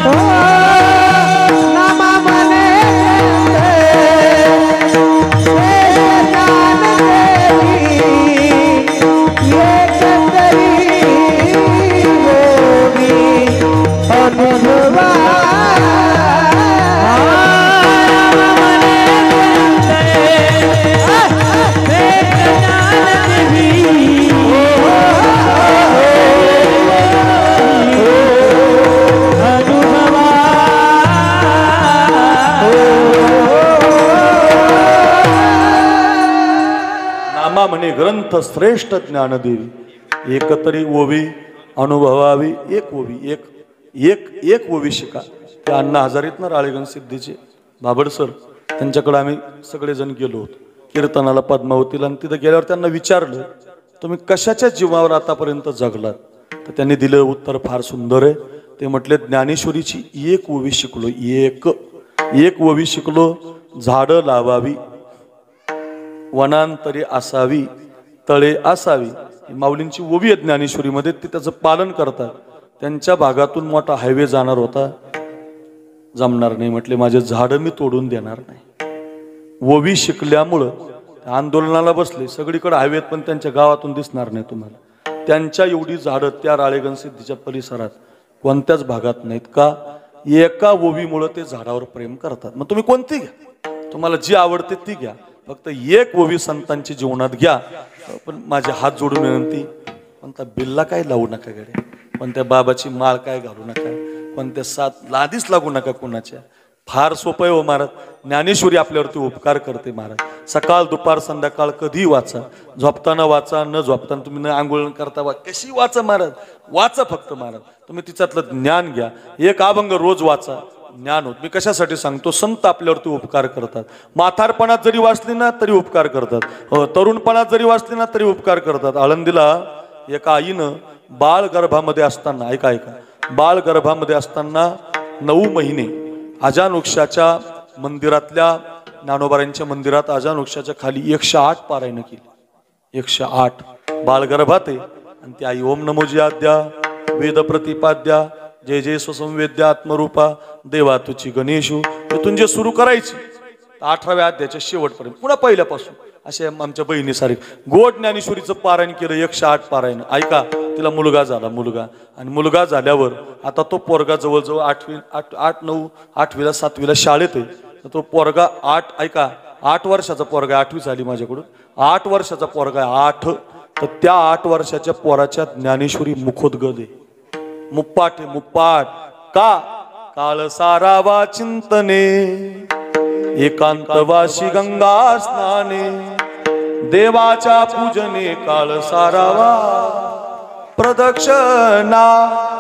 ओ नामा मने ज्ञान देवी, एक तरी गोवी अनुभवा. नामा म्हणे ग्रंथ श्रेष्ठ ज्ञानदेवी, एकतरी ओवी अनुभवावी. एक ओवी, एक ओवी शिका. ते अण्णा हजारीत ना राळेगण सिद्धीचे बाबड सर, त्यांच्याकडे आम्ही सगळेजण गेलो होतो कीर्तनाला पद्मावतीला. आणि तिथं गेल्यावर त्यांना विचारलं, तुम्ही कशाच्या जीवावर आतापर्यंत जगलात? तर त्यांनी दिलं उत्तर फार सुंदर आहे. ते म्हटले, ज्ञानेश्वरीची एक ओवी शिकलो. एक ओवी शिकलो. झाडं लावावी, वनांतरे असावी, तळे असावी. माऊलींची ओवी आहे ज्ञानेश्वरीमध्ये. ते त्याचं पालन करतात. त्यांच्या भागातून मोठा हायवे जाणार होता, जमणार नाही. म्हटले, माझे झाडं मी तोडून देणार नाही. ओवी शिकल्यामुळं आंदोलनाला बसले. सगळीकडे हायवेत, पण त्यांच्या गावातून दिसणार नाही तुम्हाला. त्यांच्या एवढी झाडं त्या राळेगण सिद्धीच्या परिसरात कोणत्याच भागात नाहीत. का? एका ओवीमुळं ते झाडावर प्रेम करतात. मग तुम्ही कोणती घ्या, तुम्हाला जी आवडते ती घ्या, फक्त एक ओवी संतांची जीवनात घ्या. पण माझे हात जोडून विनंती, कोणता बिल्ला काय लावू नका गड्या, पण त्या बाबाची माळ काय घालू नका, पण त्या 7 लादीच लागू नका कोणाच्या. फार सोपं आहे हो महाराज. ज्ञानेश्वरी आपल्यावरती उपकार करते महाराज. सकाळ दुपार संध्याकाळ कधी वाचा, झोपताना वाचा, न झोपताना तुम्ही न आंघोळ करता कशी वाचा महाराज, वाचा फक्त महाराज. तुम्ही तिच्यातलं ज्ञान घ्या. एक अभंग रोज वाचा, ज्ञान होत. मी कशासाठी सांगतो, संत आपल्यावरती उपकार करतात. म्हातारपणात जरी वाचली ना तरी उपकार करतात, तरुणपणात जरी वाचली ना तरी उपकार करतात. आळंदीला एका आईनं बाळ गर्भामध्ये असताना, ऐका बाळ गर्भामध्ये असताना 9 महिने अजान वृक्षाच्या मंदिरातल्या, ज्ञानोबारांच्या मंदिरात अजान वृक्षाच्या खाली 108 पारायण केली. 108 बाळ गर्भात आहे. आणि ती आई ओम नमोजी आद्या वेद प्रतिपाद्या जय जय स्वसंवेद्या आत्मरूपा देवा तुची गणेशू, इथून जे सुरू करायची 18व्या अध्यायाच्या शेवटपर्यंत, पुन्हा पहिल्यापासून. असे आमच्या बहिणीसारखे गोड ज्ञानेश्वरीचं पारायण केलं. 108 पारायण. ऐका, तिला मुलगा झाला. आणि मुलगा झाल्यावर आता तो पोरगा जवळजवळ 8वीला 7वीला शाळेत आहे. तर तो पोरगा 8 वर्षाचा पोरगा, 8वी झाली माझ्याकडून, 8 वर्षाचा पोरगा 8. तर त्या 8 वर्षाच्या पोराच्या ज्ञानेश्वरी मुखोद्गत आहे, मुप्पाट आहे, मुप्पाट. का? काळ सारावा चिंतने, एकांतवाशी गंगा स्नाने, देवाच्या पूजने काळ सारावा, प्रदक्षिणा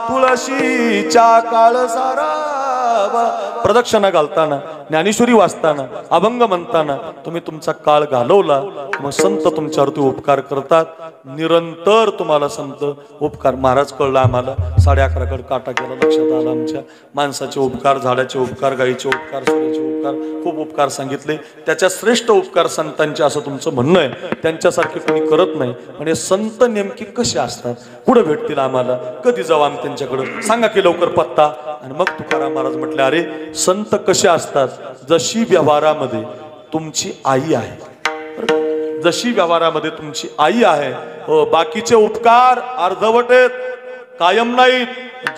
तुळशीच्या काळ सारावा. प्रदक्षिणा घालताना ज्ञानेश्वरी वाचताना, अभंग म्हणताना तुम्ही तुमचा काळ घालवला, मग संत तुमच्यावरती उपकार करतात. निरंतर तुम्हाला संत उपकार. महाराज कळला आम्हाला, 11:30 काटा केला, लक्षात आलं आमच्या. माणसाचे उपकार, झाडाचे उपकार, गाईचे उपकार, सूर्याचे उपकार, खूप उपकार सांगितले. त्याच्या श्रेष्ठ उपकार संतांचे असं तुमचं म्हणणं आहे. त्यांच्यासारखे कोणी करत नाही. म्हणजे संत नेमके कसे असतात, कुठं भेटतील आम्हाला, कधी जाऊ आम्ही त्यांच्याकडं, सांगा की लवकर पत्ता. आणि मग तुकाराम महाराज म्हटले, अरे संत कसे असतात, जशी व्यवहारामध्ये तुमची आई आहे, जशी व्यवहारामध्ये तुमची आई आहे. बाकीचे उपकार अर्धवट आहेत, कायम नाहीत.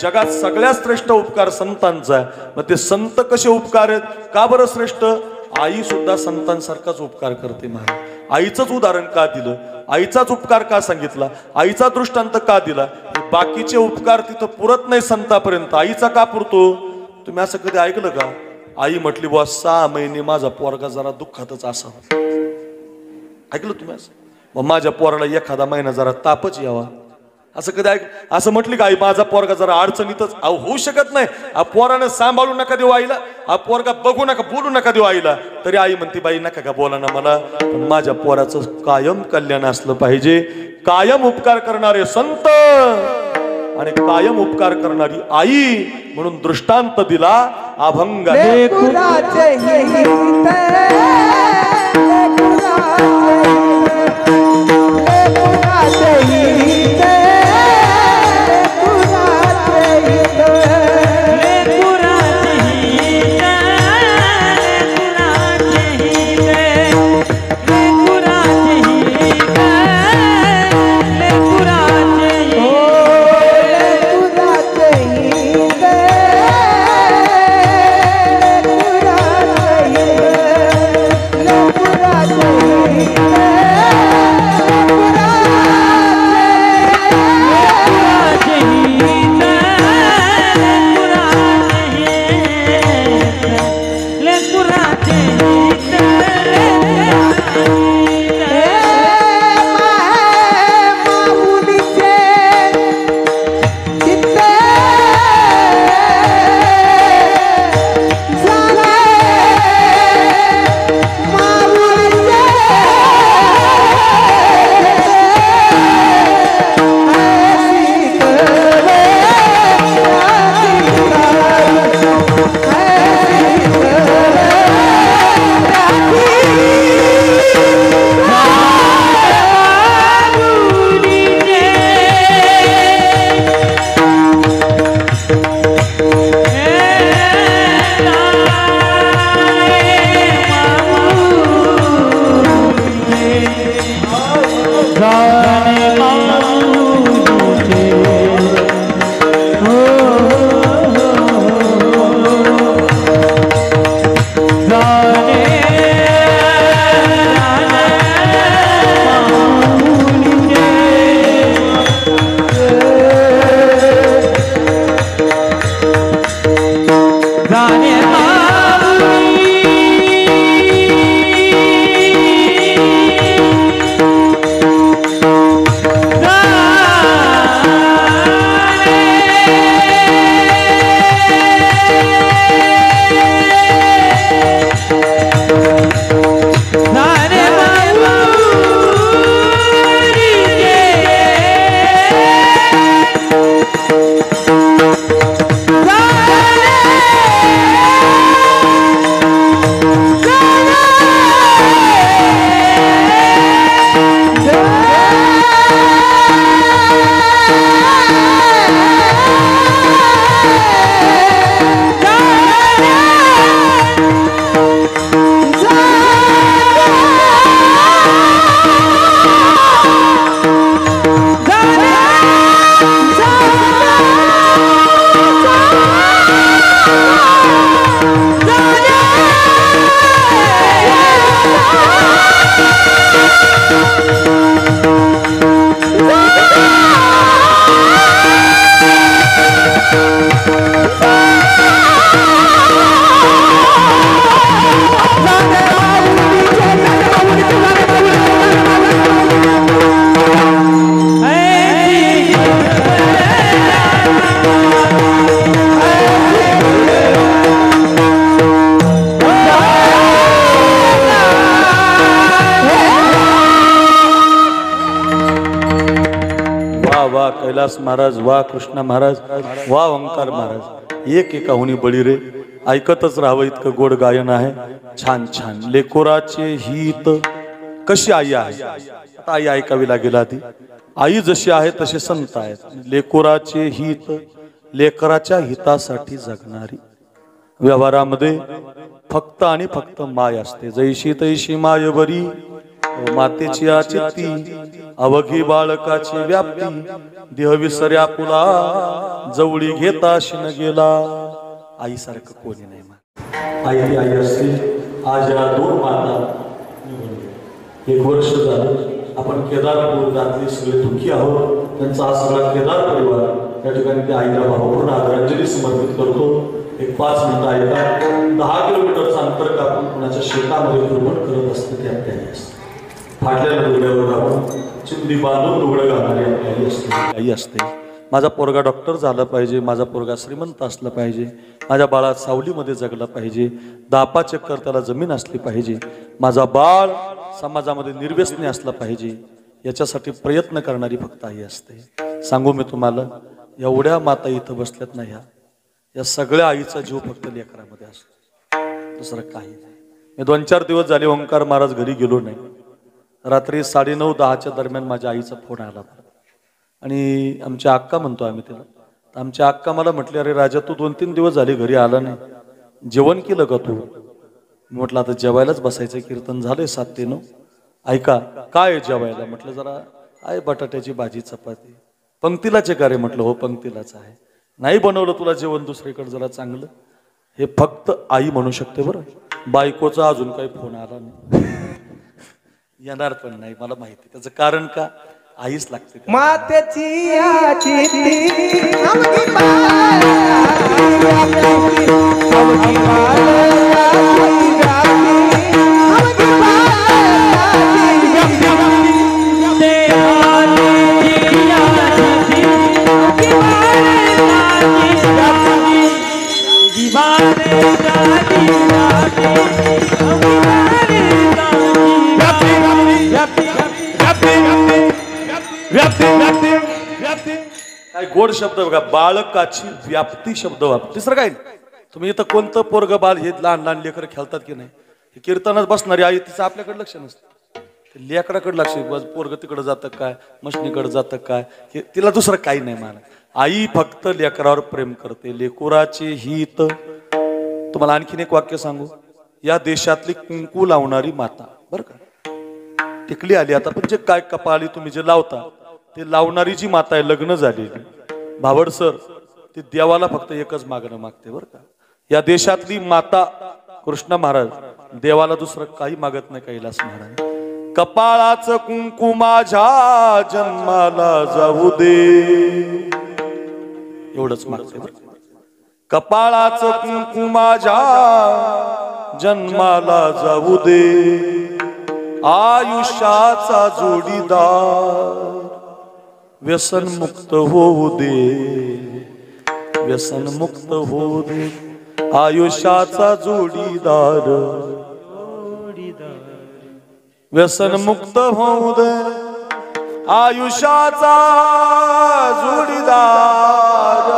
जगात सगळ्यात श्रेष्ठ उपकार संतांचा आहे. मग ते संत कसे उपकार आहेत, का बरं श्रेष्ठ? आई सुद्धा संतांसारखाच उपकार करते. महाराज आईचंच उदाहरण का दिलं, आईचाच उपकार का सांगितला, आईचा दृष्टांत का दिला? बाकीचे उपकार तिथं पुरत नाही संतापर्यंत, आईचा का पुरतो? तुम्ही असं कधी ऐकलं का? आई म्हटली बुवा 6 महिने माझा पोरगा जरा दुःखातच असावा. ऐकलं तुम्ही असं? मग माझ्या पोराला एखादा महिना जरा तापच यावा, असं कधी असं म्हटली का आई माझा पोरगा जरा अडचणीतच? होऊ शकत नाही. पोरानं सांभाळू नका देऊ आईला, पोरगा बघू नका, बोलू नका देऊ आईला, तरी आई म्हणते बाई नका का बोला ना मला, पण माझ्या पोराचं कायम कल्याण असलं पाहिजे. कायम उपकार करणारे संत आणि कायम उपकार करणारी आई म्हणून दृष्टांत दिला अभंगाने. लेकुराचे हित, लेकुराचे हित, कैलास महाराज, वा कृष्णा महाराज, वा ओंकार महाराज, एक एकाहुनी बळी रे. ऐकतच राहावं इतकं गोड गायन आहे. छान छान. लेकोराचे हित. कशी आई आहे आता? आई ऐकावी लागेल आधी. आई जशी आहे तसे संत आहेत. लेकोराचे हित, लेकराच्या हितासाठी जगणारी. व्यवहारामध्ये फक्त आणि फक्त माय असते. जैशी तैशी माय बरी, मातेची आचित्ती, अवघी बाळकाची व्याप्ती, देह विसर्या पुला, जवळी घेता शिन गेला. आईसारखं कोणी नाही. आई ती आई असते. आज या 2 माता, 1 वर्ष झालं आपण केदारपूर जातले सगळे दुःखी आहोत. त्यांचा हा सगळा केदार परिवार या ठिकाणी त्या आईला भावपूर्ण आदरांजली समर्पित करतो. एक 5 मिनिटं ऐका. 10 किलोमीटरचं अंतर कापून कुणाच्या शेतामध्ये भ्रमण करत असते त्या आई असते. फाटलेल्या लुगड्यावर आपण चिंदी बांधून लुगडं घालणारी आपली आई असते. आई असते. माझा पोरगा डॉक्टर झाला पाहिजे, माझा पोरगा श्रीमंत असला पाहिजे, माझ्या बाळा सावलीमध्ये जगला पाहिजे, 10-5 एकर त्याला जमीन असली पाहिजे, माझा बाळ समाजामध्ये निर्व्यसनी असला पाहिजे, याच्यासाठी प्रयत्न करणारी फक्त आई असते. सांगू मी तुम्हाला, एवढ्या माता इथं बसल्यात ना, या सगळ्या आईचा जीव फक्त लेकरामध्ये असतो, दुसरं काही नाही. मी 2-4 दिवस झाले ओंकार महाराज घरी गेलो नाही. रात्री 9:30-10च्या दरम्यान माझ्या आईचा फोन आला आणि आमच्या अक्का म्हणतो आम्ही तिला. आमच्या अक्का मला म्हटले, अरे राजा तू 2-3 दिवस झाले घरी आला नाही, जेवण केलं का तू? म्हटलं आता जेवायलाच बसायचं, कीर्तन झालंय 7 ते 9. ऐका काय जेवायला? म्हटलं जरा आहे बटाट्याची भाजी चपाती. पंक्तीलाच का रे? म्हटलं हो पंक्तीलाच आहे. नाही बनवलं तुला जेवण दुसरीकडे जरा चांगलं? हे फक्त आई म्हणू शकते बरं. बायकोचा अजून काही फोन आला नाही, येणार पण नाही, मला माहिती. त्याचं कारण का? आईच लागते. मातेची काय गोड शब्द बघा, बाळकाची व्याप्ती शब्द वापर. तिसरं काय? तुम्ही इथं कोणतं पोरग बाल हे लहान लहान लेकर खेळतात की नाही, हे कीर्तनात बसणारी आई, तिचं आपल्याकडे लक्ष नसतं, लेकराकडे लक्ष. पोरग तिकडे जातं काय, मशनीकडे जातं काय, तिला दुसरं काही नाही. मला आई फक्त लेकरावर प्रेम करते. लेकुराचे हित. तुम्हाला आणखीन एक वाक्य सांगू, या देशातली कुंकू लावणारी माता बरं का, टिकली आली आता, पण जे काय कपाळी तुम्ही जे लावता ते लावणारी जी माता आहे, लग्न झालेली, भावड सर, ती देवाला फक्त एकच मागणं मागते बरं का. या देशातली माता कृष्ण महाराज देवाला दुसरं काही मागत नाही. कैलास महाराज, कपाळाचं कुंकू माझ्या जन्माला जाऊ दे, एवढंच मागते बरं. कपाळाचं कुंकू माझ्या जन्माला जाऊ दे, आयुष्याचा जोडीदार व्यसन मुक्त होऊ दे, व्यसन मुक्त होऊ दे, आयुष्याचा जोडीदार व्यसन मुक्त होऊ दे, आयुष्याचा जोडीदार.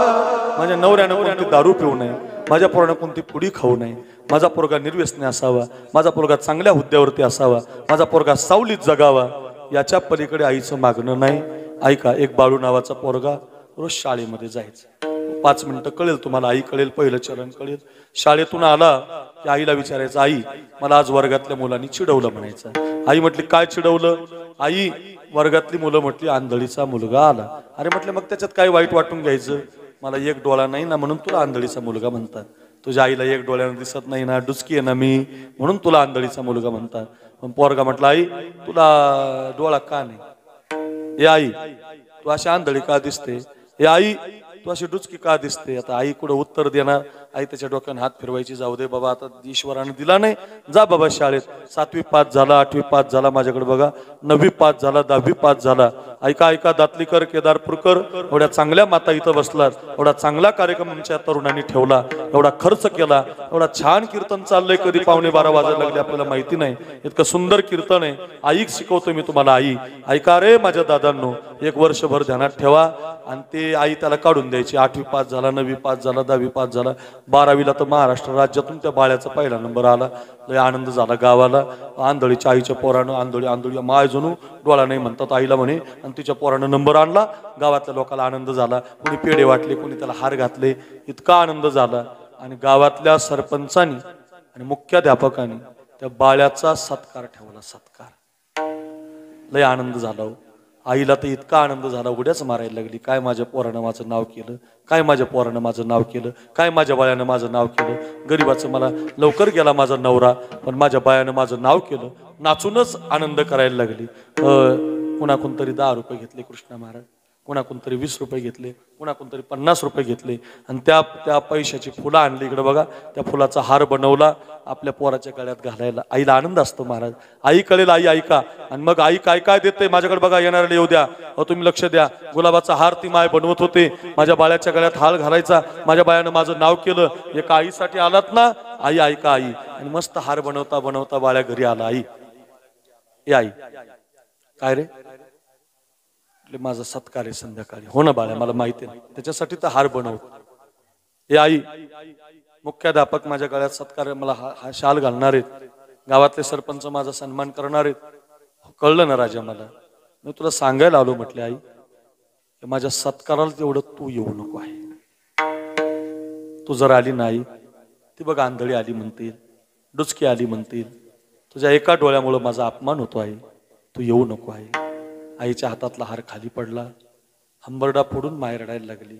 माझ्या नवऱ्यानं कोणती दारू पिऊ नये, माझ्या पोरानं कोणती पुडी खाऊ नये, माझा पोरगा निर्व्यसनी असावा, माझा पोरगा चांगल्या हुद्द्यावरती असावा, माझा पोरगा सावलीत जगावा, याच्या पलीकडे आईचं मागणं नाही. ऐका, एक बाळू नावाचा पोरगा रोज शाळेमध्ये जायचं. 5 मिनिटं कळेल तुम्हाला, आई कळेल, पहिलं चरण कळेल. शाळेतून आला की आईला विचारायचं, आई मला आज वर्गातल्या मुलांनी चिडवलं म्हणायचं. आई म्हटली काय चिडवलं? आई वर्गातली मुलं म्हटली आंधळीचा मुलगा आला. अरे म्हटलं मग त्याच्यात काय वाईट वाटून घ्यायचं? मला एक डोळा नाही ना म्हणून तुला आंधळीचा मुलगा म्हणतात. तुझ्या आईला एक डोळ्यानं दिसत नाही ना, डुचकी आहे ना मी, म्हणून तुला आंधळीचा मुलगा म्हणतात. पण पोरगा म्हटला आई तुला डोळा का नाही? हे आई तू अशी आंधळी का दिसते? हे आई तू अशी डुचकी का दिसते? आता आई कुठं उत्तर देणार? आई त्याच्या डोक्याने हात फिरवायची, जाऊ दे बाबा आता ईश्वराने दिला नाही, जा बाबा शाळेत. 7वी पास झाला, 8वी पास झाला, माझ्याकडे बघा 9वी पास झाला, 10वी पास झाला. ऐका ऐका दातलीकर, केदारपूरकर, एवढ्या चांगल्या माता इथं बसलात, एवढा चांगला कार्यक्रम आमच्या तरुणांनी ठेवला, एवढा खर्च केला, एवढा छान कीर्तन चाललंय, कधी 11:15 वाजायला लागले आपल्याला माहिती नाही, इतकं सुंदर कीर्तन आहे. आई शिकवतो मी तुम्हाला. आई ऐका रे माझ्या दादांनो, एक वर्षभर ध्यानात ठेवा. आणि ते आई त्याला काढून द्यायची. 8वी पास झाला, 9वी पास झाला, 10वी पास झाला, 12वीला तर महाराष्ट्र राज्यातून त्या बाळ्याचा पहिला नंबर आला. लय आनंद झाला गावाला. आंधळीच्या आईच्या पोरानं आंधळी माय जणू डोळा नाही म्हणतात आईला म्हणे, आणि तिच्या पोरानं नंबर आणला. गावातल्या लोकांना आनंद झाला. कोणी पेढे वाटले, कोणी त्याला हार घातले. इतका आनंद झाला. आणि गावातल्या सरपंचानी आणि मुख्याध्यापकांनी त्या बाळ्याचा सत्कार ठेवला. सत्कार लय आनंद झाला. आईला तर इतका आनंद झाला, उड्याच मारायला लागली. काय माझ्या पोरानं माझं नाव केलं, काय माझ्या पोरानं माझं नाव केलं, काय माझ्या बाळ्यानं माझं नाव केलं. गरीबाचं मला लवकर गेला माझा नवरा, पण माझ्या बाळ्यानं माझं नाव केलं. नाचूनच आनंद करायला लागली. कुणाकून तरी 10 रुपये घेतले कृष्णा महाराज, कुणाकून तरी 20 रुपये घेतले, कुणाकून तरी 50 रुपये घेतले. आणि त्या पैशाची फुलं आणली इकडे बघा. त्या फुलाचा हार बनवला आपल्या पोराच्या गळ्यात घालायला. आईला आनंद असतो महाराज. आई कळेल, आई ऐका. आणि मग आई काय काय देते माझ्याकडे बघा, येणाऱ्याला येऊ द्या. तुम्ही लक्ष द्या. गुलाबाचा हार ती माय बनवत होते. माझ्या बाळ्याच्या गळ्यात हार घालायचा. माझ्या बाळ्यानं माझं नाव केलं. एका आईसाठी आलात ना, आई ऐका आई. आणि मस्त हार बनवता बनवता बाळ्या घरी आला. आई ए आई काय रे, माझा सत्कार आहे संध्याकाळी. हो ना बाळ्या, मला माहिती आहे, त्याच्यासाठी तर हार बनवतो. हे आई, मुख्याध्यापक माझ्या गळ्यात सत्कार, मला हा शाल घालणार आहेत. गावातले सरपंच माझा सन्मान करणार आहेत. कळलं ना राजा मला. मी तुला सांगायला आलो म्हटले आई, की माझ्या सत्काराला तेवढं तू येऊ नको आहे. तू जर आली नाही, ती बघ आंधळी आली म्हणतील, डुचकी आली म्हणतील, तुझ्या एका डोळ्यामुळे माझा अपमान होतो आहे. तू येऊ नको आहे. आईच्या हातातला हार खाली पडला. हंबरडा फोडून माय रडायला लागली.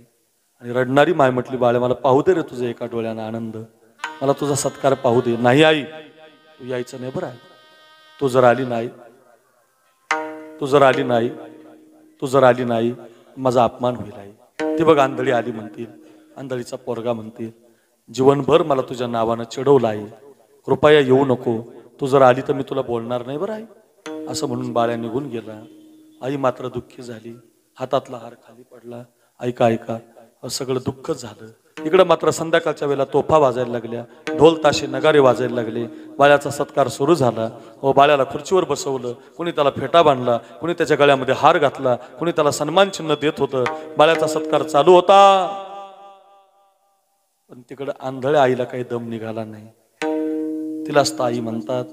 आणि रडणारी माय म्हटली, बाळ्या मला पाहू दे रे तुझं एका डोळ्यानं आनंद, मला तुझा सत्कार पाहू दे. नाही आई, तू यायचं नाही बरं आहे. तू जर आली नाही, तू जर आली नाही, तू जर आली नाही, माझा अपमान होईल आई. ती बघ आंधळी आली म्हणतील, आंधळीचा पोरगा म्हणतील, जीवनभर मला तुझ्या नावानं चिडवलं आहे. कृपया येऊ नको. तू जर आली तर मी तुला बोलणार नाही बरं आई. असं म्हणून बाळ्या निघून गेला. आई मात्र दुःखी झाली. हातातला हार खाली पडला. ऐका ऐका, सगळं दुःख झालं. इकडं मात्र संध्याकाळच्या वेळेला तोफा वाजायला लागल्या, ढोल ताशे नगारे वाजायला लागले. बाळ्याचा सत्कार सुरू झाला. बाळ्याला खुर्चीवर बसवलं. कुणी त्याला फेटा बांधला, कुणी त्याच्या गळ्यामध्ये हार घातला, कुणी त्याला सन्मान चिन्ह देत होतं. बाळ्याचा सत्कार चालू होता. पण तिकडं आंधळ्या आईला काही दम निघाला नाही. तिलाच आई म्हणतात.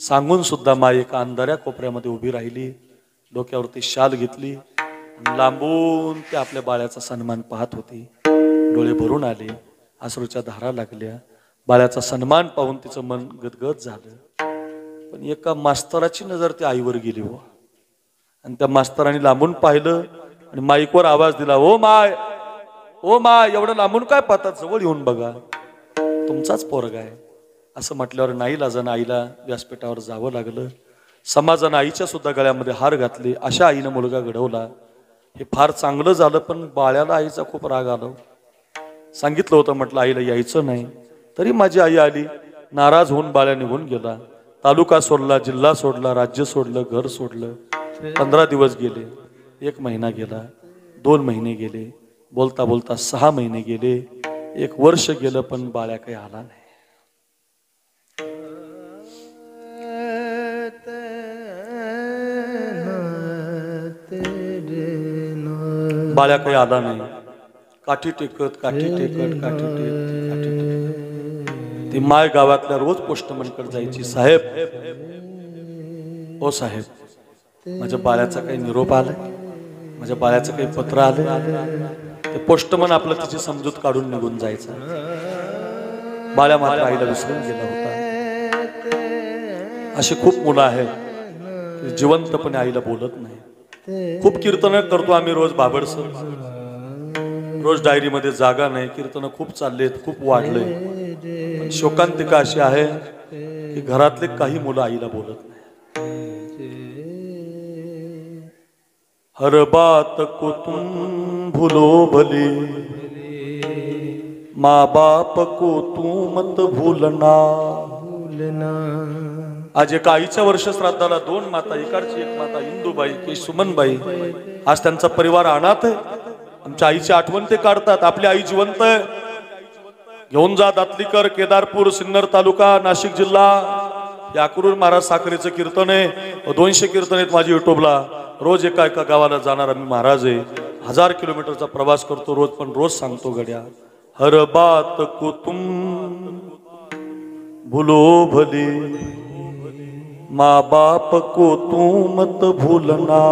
सांगून सुद्धा माई एका अंधाऱ्या कोपऱ्यामध्ये उभी राहिली. डोक्यावरती शाल घेतली. लांबून ते आपल्या बाळ्याचा सन्मान पाहत होती. डोळे भरून आले, अश्रूच्या धारा लागल्या. बाळ्याचा सन्मान पाहून तिचं मन गदगद झालं. पण एका मास्तराची नजर त्या आईवर गेली हो. आणि त्या मास्तराने लांबून पाहिलं आणि माईकवर आवाज दिला, ओ माय, ओ माय, एवढं लांबून काय पाहतात, जवळ येऊन बघा, तुमचाच पोरगा आहे. असं म्हटल्यावर नाही लाजानं आईला व्यासपीठावर जावं लागलं. समाजानं आईच्या सुद्धा गळ्यामध्ये हार घातले. अशा आईनं मुलगा घडवला. हे फार चांगलं झालं. पण बाळ्याला आईचा खूप राग आला. सांगितलं होतं, म्हटलं आईला यायचं नाही, तरी माझी आई आली. नाराज होऊन बाळ्या निघून गेला. तालुका सोडला, जिल्हा सोडला, राज्य सोडलं, घर सोडलं. 15 दिवस गेले, 1 महिना गेला, 2 महिने गेले, बोलता बोलता 6 महिने गेले, 1 वर्ष गेलं. पण बाळ्या काही आला नाही. बाळ्या काही आला नाही. काठी टेकत, काठी टेकत, काठी टेकत, काठी टेकत ती माय गावातल्या रोज पोस्टमनकडे जायची. साहेब, ओ साहेब, माझ्या बाळ्याचा काही निरोप आलाय, माझ्या बाळ्याचं काही पत्र आलंय. ते पोस्टमन आपलं तिची समजूत काढून निघून जायचा. बाळ्या मात्र आईला विसरून गेला होता. अशी खूप मुलं आहेत जिवंतपणे आईला बोलत नाही. खूप कीर्तन करतो आम्ही रोज बाबडसर, रोज डायरीमध्ये जागा नाही. कीर्तन खूप चाललेत, खूप वाढले. पण शोकांतिका अशी आहे की घरातले काही मुलं आईला बोलत नाही. हर बात को तुम भूलो भले, माँ बाप को तू मत भूलना. आज एका आईच्या वर्ष श्राद्धाला 2 माता, इकडची एक माता इंदुबाई की सुमनबाई, आज त्यांचा परिवार अनाथ आहे. आमच्या आईची आठवण ते काढतात. आपली आई जिवंत आहे. घेऊन जा दातलीकर, केदारपूर, सिन्नर तालुका, नाशिक जिल्हा. हे अक्रूर महाराज साखरेचं कीर्तन आहे. 200 कीर्तन आहेत माझी युट्यूबला. रोज एका एका गावाला जाणारा मी महाराज आहे. 1000 किलोमीटरचा प्रवास करतो रोज, पण रोज सांगतो गड्या, हर बात को तुम भूलो भले, माँ बाप को तू मत भूलना,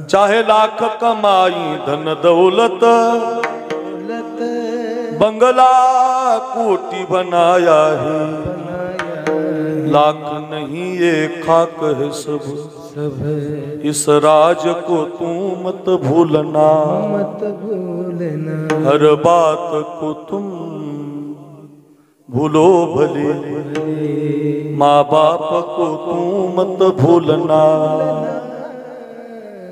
चाहे लाख कमाई धन दौलत, बंगला कोटी बनाया है, लाख नहीं ये खाक है सब, इस राज को तू मत भूलना, हर बात को तुम भूलो भले, माँ बाप को तू मत भूलना.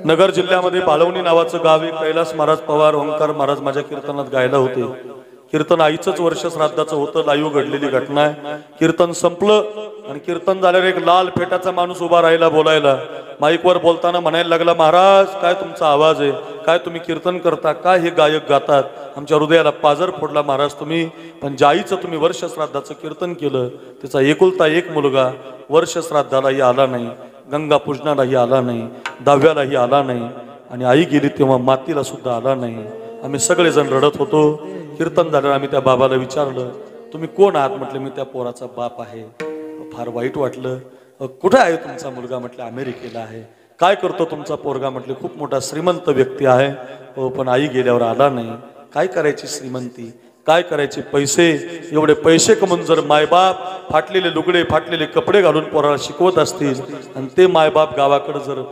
नगर जिल्ह्यामध्ये बाळवणी नावाचं गाव आहे. कैलास महाराज पवार, ओंकार महाराज माझ्या कीर्तनात गायला होते. कीर्तन आईचंच वर्ष श्राद्धाचं होतं. लाईव्ह घडलेली घटना आहे. कीर्तन संपलं आणि कीर्तन झाल्यावर एक लाल फेटाचा माणूस उभा राहिला बोलायला. माईकवर बोलताना म्हणायला लागला, महाराज काय तुमचा आवाज आहे, काय तुम्ही कीर्तन करता, काय हे गायक गातात, आमच्या हृदयाला पाजर फोडला महाराज तुम्ही. पण जाईचं तुम्ही वर्ष श्राद्धाचं कीर्तन केलं, त्याचा एकुलता एक मुलगा वर्ष श्राद्धालाही आला नाही, गंगा पूजनालाही आला नाही, दहाव्यालाही आला नाही, आणि आई गेली तेव्हा मातीला सुद्धा आला नाही. आम्ही सगळेजण रडत होतो. कीर्तन झाल्यावर आम्ही त्या बाबाला विचारलं, तुम्ही कोण आहात? म्हटलं मी त्या पोराचा बाप आहे. फार वाईट वाटलं. कुठे आहे तुमचा मुलगा? म्हटलं अमेरिकेला आहे. काय करतो तुमचा पोरगा? म्हटले खूप मोठा श्रीमंत व्यक्ती आहे. हो, पण आई गेल्यावर आला नाही. काय करायची श्रीमंती, काय करायचे पैसे, एवढे पैसे कमवून जर मायबाप फाटलेले लुगडे फाटलेले कपडे घालून पोराला शिकवत असतील आणि ते मायबाप गावाकडे जर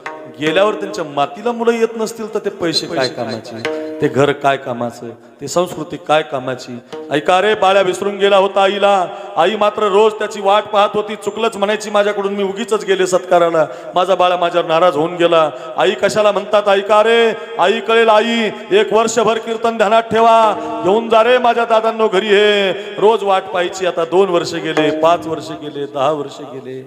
गेल्यावर त्यांच्या मातीला मुलं येत नसतील तर ते पैसे काय कामाचे, ते घर काय कामाचं, ते संस्कृती काय कामाची. ऐका रे बाळ्या विसरून गेला होता आईला. आई मात्र रोज त्याची वाट पाहत होती. चुकलंच म्हणायची माझ्याकडून, मी उगीच गेले सत्काराला, माझा बाळा माझ्यावर नाराज होऊन गेला. आई कशाला म्हणतात? ऐका रे, आई कळेल. आई एक वर्षभर कीर्तन ध्यानात ठेवा, घेऊन जा रे माझ्या दादांनो घरी. हे रोज वाट पाहायची. आता 2 वर्ष गेले, 5 वर्ष गेले, 10 वर्ष गेले,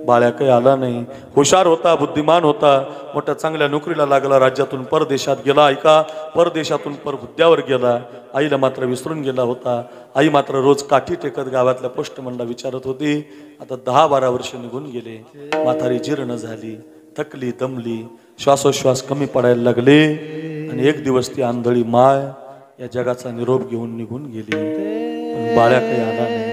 बाळ्या काही आला नाही. हुशार होता, बुद्धिमान होता, मोठ्या चांगल्या नोकरीला लागला, राज्यातून परदेशात गेला. ऐका, परदेशातून परहुद्द्यावर गेला. आईला मात्र विसरून गेला होता. आई मात्र रोज काठी टेकत गावातल्या पोस्टमनला विचारत होती. आता 10-12 वर्ष निघून गेले. म्हातारी जीर्ण झाली, थकली, दमली, श्वासोश्वास कमी पडायला लागले, आणि एक दिवस ती आंधळी माय या जगाचा निरोप घेऊन निघून गेली. पण बाळ्या काही आला नाही.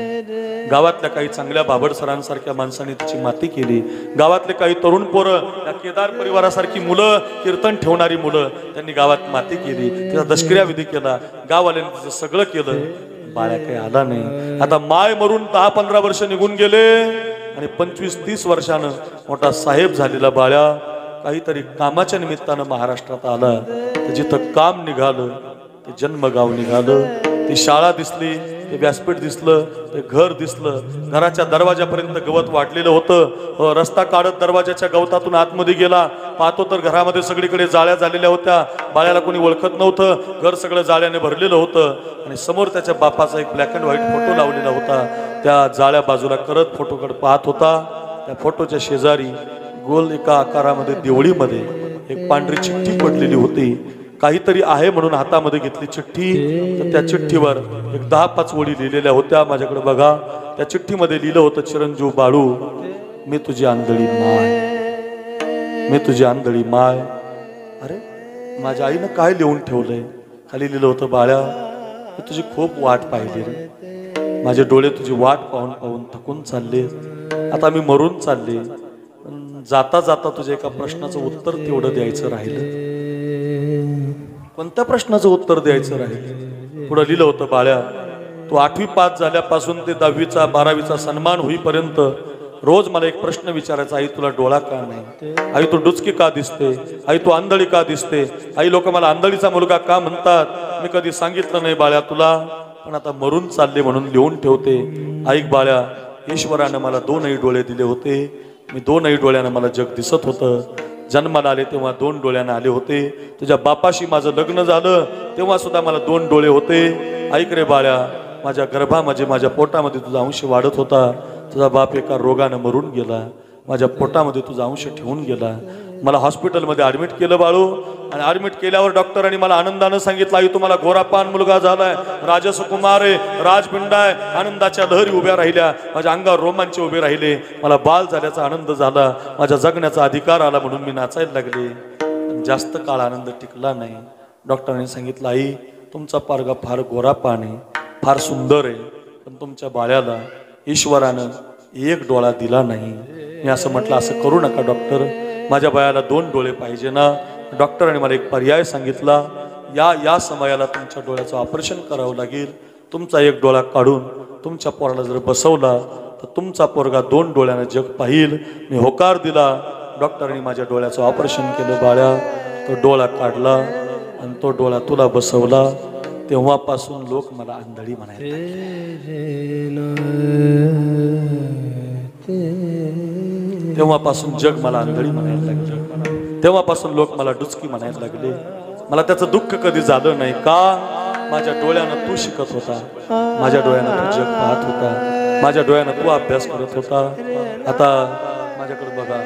गावातल्या काही चांगल्या बाबड सरांसारख्या माणसांनी तिची माती केली. गावातले काही तरुण पोरं, या केदार परिवारासारखी मुलं, कीर्तन ठेवणारी मुलं, त्यांनी गावात माती केली, तिचा दशक्रिया विधी केला, गाववाल्यांनी तिचं सगळं केलं. बाळ्या काही आला नाही. आता माय मरून 10-15 वर्ष निघून गेले, आणि 25-30 वर्षानं मोठा साहेब झालेला बाळ्या काहीतरी कामाच्या निमित्तानं महाराष्ट्रात आला. तर जिथं काम निघालं ते जन्मगाव निघालं, ती शाळा दिसली, ते व्यासपीठ दिसलं, ते घर दिसलं. घराच्या दरवाजापर्यंत गवत वाढलेलं होतं. रस्ता काढत दरवाजाच्या गवतातून आतमध्ये गेला. पाहतो तर घरामध्ये सगळीकडे जाळ्या झालेल्या होत्या. बाळ्याला कोणी ओळखत नव्हतं. घर सगळं जाळ्याने भरलेलं होतं, आणि समोर त्याच्या बापाचा एक ब्लॅक अँड व्हाईट फोटो लावलेला होता. त्या जाळ्या बाजूला करत फोटोकडे पाहत होता. त्या फोटोच्या शेजारी गोल एका आकारामध्ये देवळीमध्ये एक पांढरी चिठ्ठी पडलेली होती. काहीतरी आहे म्हणून हातामध्ये घेतली चिठ्ठी, तर त्या चिठ्ठीवर एक 10-5 ओळी लिहिलेल्या होत्या. माझ्याकडे बघा, त्या चिठ्ठीमध्ये लिहिलं होतं, चिरंजीव बाळू, मी तुझी आंधळी माय, मी तुझी आंधळी माय. अरे, माझ्या आईनं काय लिहून ठेवलंय? खाली लिहिलं होतं, बाळ्या मी तुझी खूप वाट पाहिली रे, माझे डोळे तुझी वाट पाहून पाहून थकून चालले, आता मी मरून चालले. जाता जाता तुझ्या एका प्रश्नाचं उत्तर तेवढं द्यायचं राहिलं. कोणत्या प्रश्नाचं उत्तर द्यायचं राहिलं? पुढे लिहिलं होतं, बाळ्या तू 8वी पास झाल्यापासून ते 10वीचा 12वीचा सन्मान होईपर्यंत रोज मला एक प्रश्न विचारायचा, आई तुला डोळा का नाही? आई तू डुचकी का दिसते? आई तू आंधळी का दिसते? आई लोक मला आंधळीचा मुलगा का म्हणतात? मी कधी सांगितलं नाही बाळ्या तुला, पण आता मरून चालले म्हणून लिहून ठेवते. ऐक बाळ्या, ईश्वरानं मला 2 डोळे दिले होते. मी 2 डोळ्यानं मला जग दिसत होतं. जन्माला आले तेव्हा 2 डोळ्यानं आले होते. तुझ्या बापाशी माझं लग्न झालं तेव्हा सुद्धा मला 2 डोळे होते. ऐक रे बाळ्या, माझ्या गर्भामध्ये माझ्या पोटामध्ये तुझा अंश वाढत होता. तुझा बाप एका रोगानं मरून गेला, माझ्या पोटामध्ये तुझा अंश ठेवून गेला. मला हॉस्पिटलमध्ये ऍडमिट केलं बाळू. आणि ऍडमिट केल्यावर डॉक्टरांनी मला आनंदानं सांगितलं, आई तुम्हाला गोरापान मुलगा झालाय, राजसकुमार आहे, राजपिंड आहे. आनंदाच्या लहरी उभ्या राहिल्या, माझ्या अंगावर रोमांच उभे राहिले. मला बाल झाल्याचा आनंद झाला, माझ्या जगण्याचा अधिकार आला म्हणून मी नाचायला लागले. जास्त काळ आनंद टिकला नाही. डॉक्टरांनी सांगितलं, आई तुमचा पारगा फार गोरापान आहे, फार सुंदर आहे, पण तुमच्या बाळ्याला ईश्वरानं एक डोळा दिला नाही. मी असं म्हटलं, असं करू नका डॉक्टर, माझ्या बाळाला 2 डोळे पाहिजे ना. डॉक्टरांनी मला एक पर्याय सांगितला, या समयाला तुमच्या डोळ्याचं ऑपरेशन करावं लागेल. तुमचा एक डोळा काढून तुमच्या पोराला जर बसवला तर तुमचा पोरगा 2 डोळ्यानं जग पाहिल. मी होकार दिला. डॉक्टरांनी माझ्या डोळ्याचं ऑपरेशन केलं. बाळ्या तो डोळा काढला आणि तो डोळा तुला बसवला. तेव्हापासून लोक मला आंधळी म्हणायला तेव्हापासून जग मला आंधळी म्हणायला लागले. तेव्हापासून लोक मला डुचकी म्हणायला लागले. मला त्याचं दुःख कधी झालं नाही. का? माझ्या डोळ्यानं तू शिकत होता, माझ्या डोळ्यानं तू जग पाहत होता, माझ्या डोळ्यानं तू अभ्यास करत होता. आता माझ्याकडे बघा,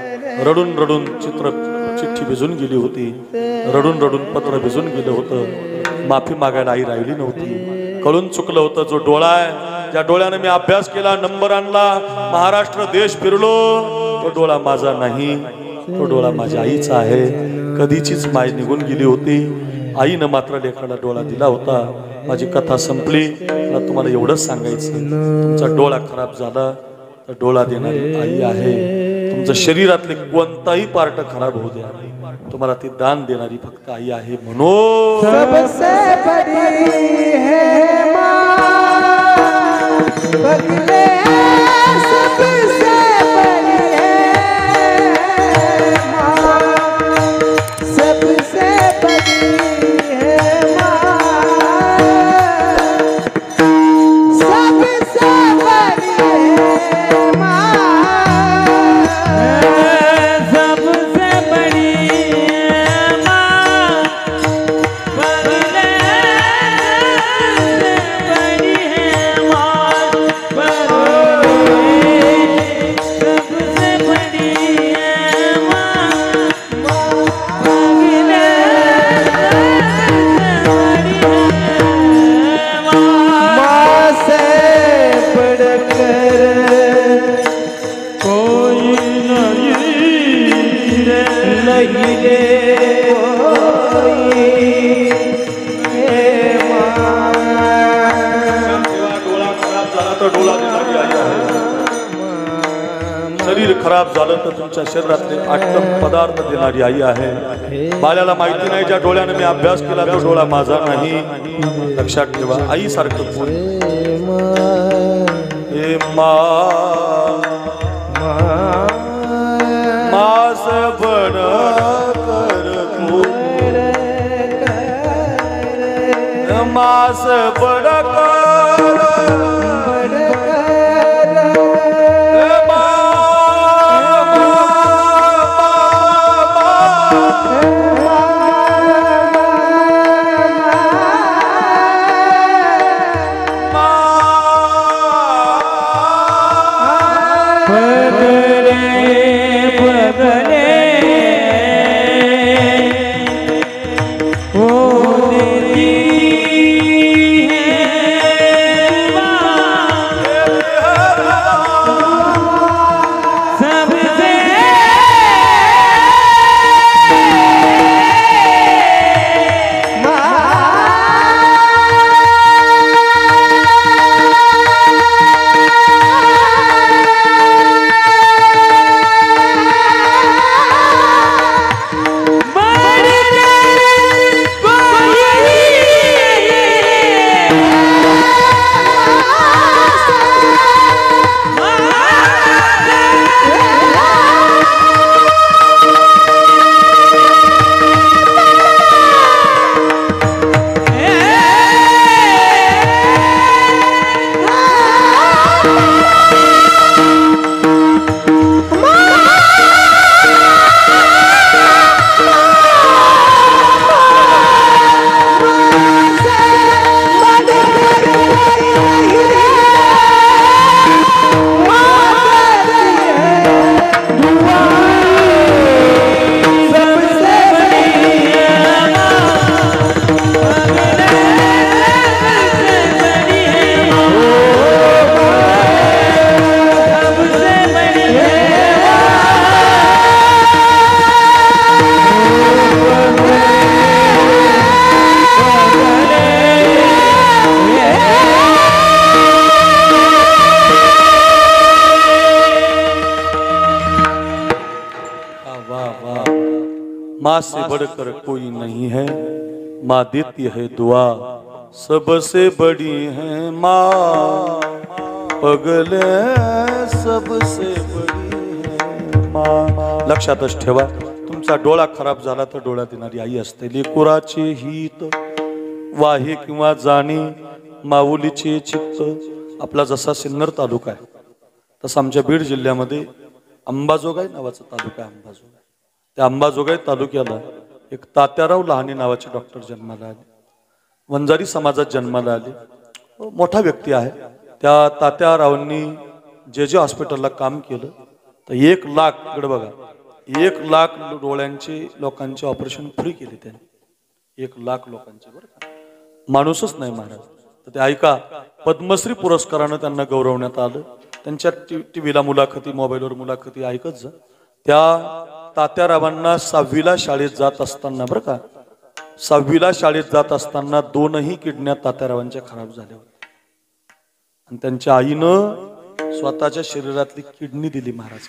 रडून रडून चिठ्ठी भिजून गेली होती, रडून रडून पत्र भिजून गेलं होतं. माफी मागायला आई राहिली नव्हती. कळून चुकलं होतं. जो डोळा आहे, ज्या डोळ्यानं मी अभ्यास केला, नंबर आणला, महाराष्ट्र देश फिरलो, तो डोळा माझा नाही, तो डोळा माझ्या आईचा आहे. कधीचीच माय निघून गेली होती, आईनं मात्र लेकराला डोळा दिला होता. माझी कथा संपली. मला तुम्हाला एवढंच सांगायचं, तुमचा डोळा खराब झाला तर डोळा देणारी आई आहे. तुमचं शरीरातले कोणताही पार्ट खराब होऊ द्या, तुम्हाला ती दान देणारी फक्त आई आहे. म्हणून सबसे बड़ी है माँ, बगले सबसे बड़ी है माँ, सबसे बड़ी है माँ, सबसे बड़ी है माँ, सबसे बड़ी है माँ, बगले बड़ी है माँ, सबसे बड़ी है माँ, बगले बड़ी है माँ से बढ़कर कोई नहीं रे, नहीं रे कोई हे माँ. डोळा खराब झाला तर डोळा देणारी आई आहे. शरीर खराब झालं तर तुमच्या शरीरातले आटम पदार्थ देणारी आई आहे. बाल्याला माहिती नाही, ज्या डोळ्याने मी अभ्यास केला तो डोळा माझा नाही. लक्षात ठेवा, आई सारखं कोण? हे मास बन कर मास बड कर माँ से बढ़कर कोई नहीं है, माँ देती है दुआ सबसे बड़ी है माँ, पगले सबसे बड़ी है माँ. लक्षातच ठेवा, तुमचा डोळा खराब झाला तर डोळा देणारी आई असते. लेकुराचे हित वाहे किंवा जाणे माऊलीचे चित्त. आपला जसा सिन्नर तालुका आहे तसा आमच्या बीड जिल्ह्यामध्ये अंबाजोगाई नावाचा तालुका आहे. अंबाजोगाई, त्या अंबाजोगाई तालुक्याला एक तात्याराव लहाने नावाचे डॉक्टर जन्माला आले. वंजारी समाजात जन्माला आले. मोठा व्यक्ती आहे. त्या तात्यारावांनी जे जे हॉस्पिटलला काम केलं तर 1 लाख, इकडे बघा, 1 लाख डोळ्यांचे लोकांचे ऑपरेशन फ्री केले त्यांनी. 1 लाख लोकांचे, बरं का, माणूसच नाही महाराज. तर ते ऐका, पद्मश्री पुरस्कारानं त्यांना गौरवण्यात आलं. त्यांच्या टीव्हीला मुलाखती, मोबाईलवर मुलाखती ऐकत जा. त्या तात्यारावांना 6वीला शाळेत जात असताना, बरं का, 6वीला शाळेत जात असताना 2ही किडन्या तात्यारावांच्या खराब झाल्या होत्या. आणि त्यांच्या आईनं स्वतःच्या शरीरातली किडनी दिली महाराज.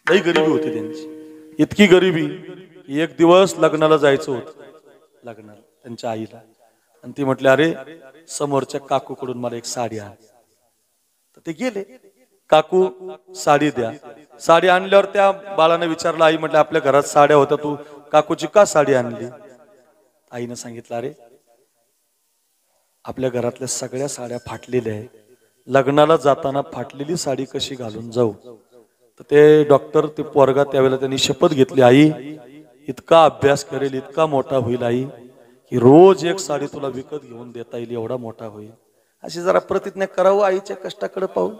लई गरिबी होती त्यांची, इतकी गरिबी. एक दिवस लग्नाला जायचं होतं, लग्नाला त्यांच्या आईला, आणि ती म्हटली, अरे समोरच्या काकूकडून मला एक साडी आण. तर ते गेले, काकू साडी द्या. साडी आणल्यावर त्या बाळाने विचारलं, आई म्हटलं आपल्या घरात साड्या होत्या, तू काकूची का साडी आणली? आईनं सांगितलं, अरे आपल्या घरातल्या सगळ्या साड्या फाटलेल्या आहेत, लग्नाला जाताना फाटलेली साडी कशी घालून जाऊ? तर ते डॉक्टर, ते पोरगा, त्यावेळेला त्यांनी शपथ घेतली, आई इतका अभ्यास करेल, इतका मोठा होईल आई, की रोज एक साडी तुला विकत घेऊन देता येईल, एवढा मोठा होईल. अशी जरा प्रतिज्ञा करावं आईच्या कष्टाकडे पाहून.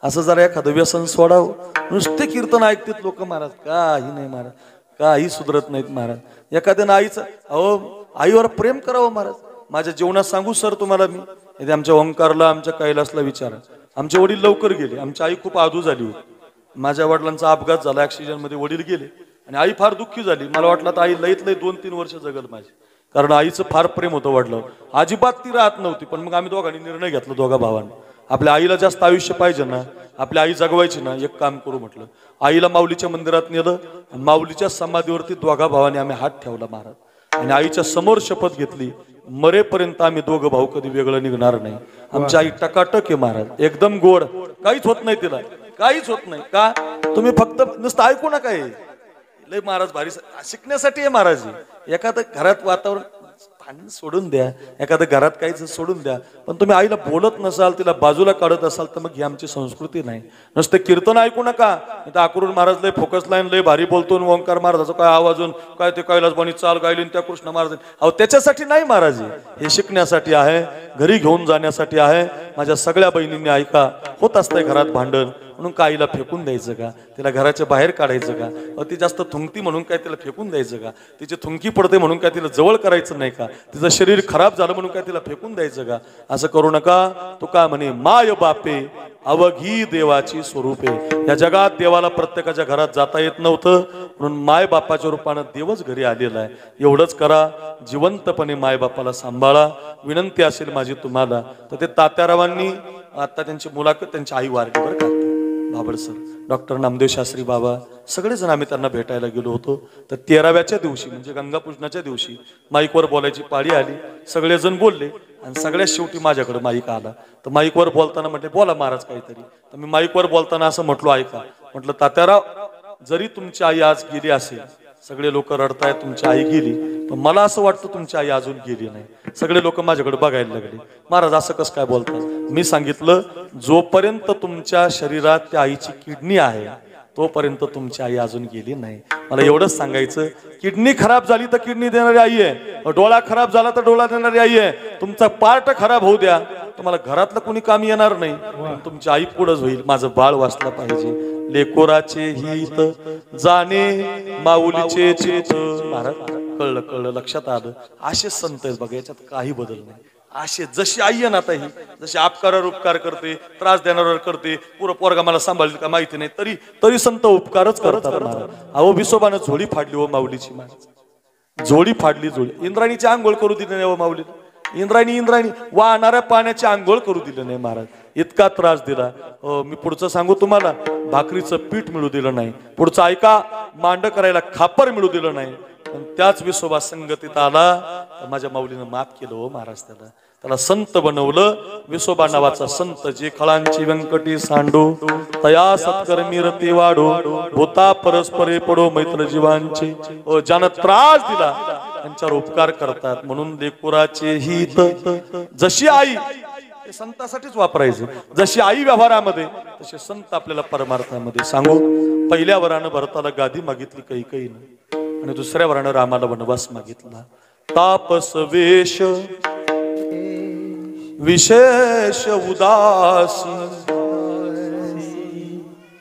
असं जरा एखादं व्यसन सोडावं. नुसते कीर्तन ऐकतात लोक महाराज, काही नाही महाराज, काही सुधरत नाहीत महाराज. एखाद्यानं आईचं, अहो आईवर प्रेम करावं महाराज. माझ्या जीवनात सांगू सर तुम्हाला मी, आमच्या ओंकारला, आमच्या कैलासला विचारा. आमचे वडील लवकर गेले, आमची आई खूप आधू झाली होती. माझ्या वडिलांचा अपघात झाला, ऍक्सिडेंट मध्ये वडील गेले आणि आई फार दुःखी झाली. मला वाटलं तर आई लईत लई 2-3 वर्ष जगल माझी, कारण आईचं फार प्रेम होतं वडिलांवर. अजिबात ती राहत नव्हती. पण मग आम्ही दोघांनी निर्णय घेतला, दोघा भावांनी, आपल्या आईला जास्त आयुष्य पाहिजे ना, आपल्या आई जगवायची ना, एक काम करू म्हटलं. आईला माऊलीच्या मंदिरात नेलं आणि माऊलीच्या समाधीवरती दोघा भावांनी आम्ही हात ठेवला महाराज, आणि आईच्या समोर शपथ घेतली, मरेपर्यंत आम्ही दोघं भाऊ कधी वेगळं निघणार नाही. आमची आई टकाटक आहे महाराज, एकदम गोड, काहीच होत नाही तिला, काहीच होत नाही. का? तुम्ही फक्त नुसतं ऐकू नका. हे लय महाराज भारी शिकण्यासाठी आहे महाराज. एखादं घरात वातावरण सोडून द्या, एखाद्या घरात काहीच सोडून द्या, पण तुम्ही आईला बोलत नसाल, तिला बाजूला काढत असाल, तर मग ही आमची संस्कृती नाही. नुसते कीर्तन ऐकू नका. अक्रूर महाराज लय फोकस लाईन लय भारी बोलतो, ओंकार महाराजाचं काय आवाजून, काय ते कैलासबाणी चाल गायली, त्या कृष्ण महाराज, अहो त्याच्यासाठी नाही महाराज, हे शिकण्यासाठी आहे, घरी घेऊन जाण्यासाठी आहे. माझ्या सगळ्या बहिणींनी ऐका, होत असतंय घरात भांडण म्हणून काय आईला फेकून द्यायचं का? तिला घराच्या बाहेर काढायचं का? ती जास्त थुंकती म्हणून काय तिला फेकून द्यायचं का? तिची थुंकी पडते म्हणून काय तिला जवळ करायचं नाही का? तिचं शरीर खराब झालं म्हणून काय तिला फेकून द्यायचं का? असं करू नका. तो का म्हणे, माय बापे अवघी देवाची स्वरूपे. या जगात देवाला प्रत्येकाच्या घरात जाता येत नव्हतं, म्हणून माय बापाच्या रूपानं देवच घरी आलेला आहे. एवढंच करा, जिवंतपणे माय बापाला सांभाळा. विनंती असेल माझी तुम्हाला. तर ते तात्यारावांनी आता त्यांची मुलाखत, त्यांची आई वारली बरं का, बाबड सर, डॉक्टर नामदेव शास्त्री बाबा, सगळेजण आम्ही त्यांना भेटायला गेलो होतो. तर 13व्याच्या दिवशी म्हणजे गंगापूजनाच्या दिवशी माईकवर बोलायची पाळी आली. सगळेजण बोलले आणि सगळ्यात शेवटी माझ्याकडे माईक आला. तर माईकवर बोलताना म्हटले, बोला महाराज काहीतरी. तर मी माईकवर बोलताना असं म्हटलो, ऐका म्हटलं, तात्याराव जरी तुमची आई आज गेली असेल, सगळे लोक रडतायत तुमची आई गेली, पण मला असं वाटतं तुमची आई अजून गेली नाही. सगळे लोक माझ्याकडे बघायला लागले, महाराज असं कसं काय बोलतात? मी सांगितलं, जोपर्यंत तुमच्या शरीरात त्या आईची किडनी आहे तोपर्यंत तुमची आई अजून गेली नाही. मला एवढंच सांगायचं, किडनी खराब झाली तर किडनी देणारी आई आहे, डोळा खराब झाला तर डोळा देणारी आई आहे. तुमचा पार्ट खराब होऊ द्या, तुम्हाला घरातलं कोणी काम येणार नाही, तुमची आई पुढंच होईल. माझं बाळ वाचलं पाहिजे. लेकोराचे हित जाणे माऊलीचे चित. महाराज कळलं कळलं, लक्षात आलं. असे संत आहेत बघा, याच्यात काही बदल नाही. असे जशी आई आहे ना आता, ही जशी अपकारावर उपकार करते, त्रास देणाऱ्यावर करते, पुरं पोरगा मला सांभाळेल का माहिती नाही, तरी संत उपकारच करतात. अहो विसोबानं झोडी फाडली हो माऊलीची, महाराज झोडी फाडली. झोडी इंद्राणीची आंघोळ करू दिली नाही हो माऊलीला. इंद्रायणी वाहणाऱ्या पाण्याची आंघोळ करू दिलं नाही महाराज. इतका त्रास दिला. मी पुढचं सांगू तुम्हाला, भाकरीचं पीठ मिळू दिलं नाही. पुढचं ऐका, मांड करायला खापर मिळू दिलं नाही. त्याच विसोबा संगतीत आला तर माझ्या माऊलीनं माफ केलं हो महाराज त्याला संत बनवलं. विसोबा नावाचा संत जे खळांची व्यंकटी सांडू तया सत्कर्मी रती वाढो होता परस्परे पडो मैत्र जीवांचे. ज्यानं त्रास दिला त्यांच्यावर उपकार करतात. म्हणून लेकुराचे हित जशी आई संतासाठीच वापरायचं. जशी आई व्यवहारामध्ये तसे संत आपल्याला परमार्थामध्ये. सांगू पहिल्या वरानं भरताला गादी मागितली कैकेयीनं आणि दुसऱ्या वरानं रामाला वनवास मागितला. तापस वेश विशेष उदासी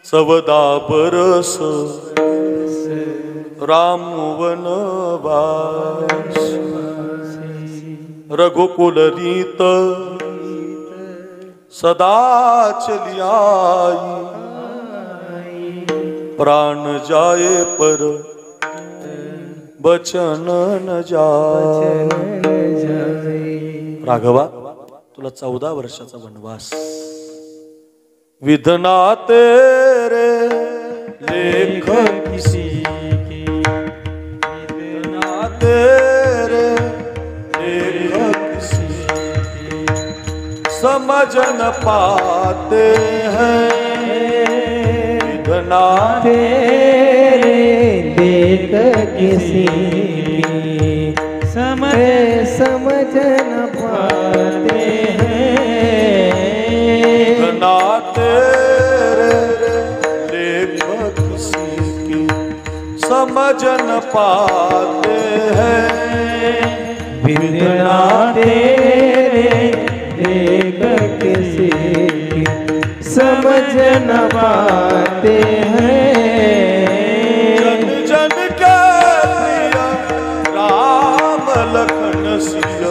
सवदा बरस राम वनवास रघुकुल रीत सदा चली आई प्राण जाए पर बचन न जाए. राघवा तुला 14 वर्षाचा वनवास. विधना तेरे लेख किसी की विधना तेरे लेख किसी की समझ न पाते हैं. विधना तेरे देख किसी की समझ न पाते हैं. विधना तेरे लेख किसी की समझ न पाते हैं. विधना तेरे देख किसी की समझ न पाते हैं. जन जन के प्रिय राम लखन सिय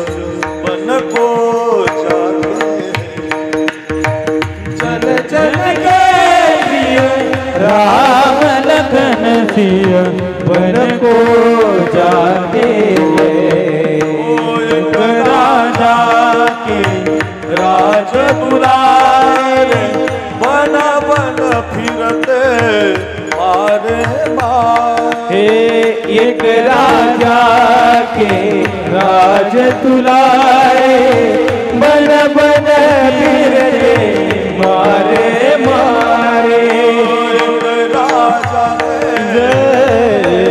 बन को जाते हैं. जन जन के प्रिय राम लखन सिय बन को जाते हैं. एक राजा के राज दुलारे बन बन फिरते मारे मारे. एक राजा के राज दुलारे बन बन फिरते मारे मारे. राजा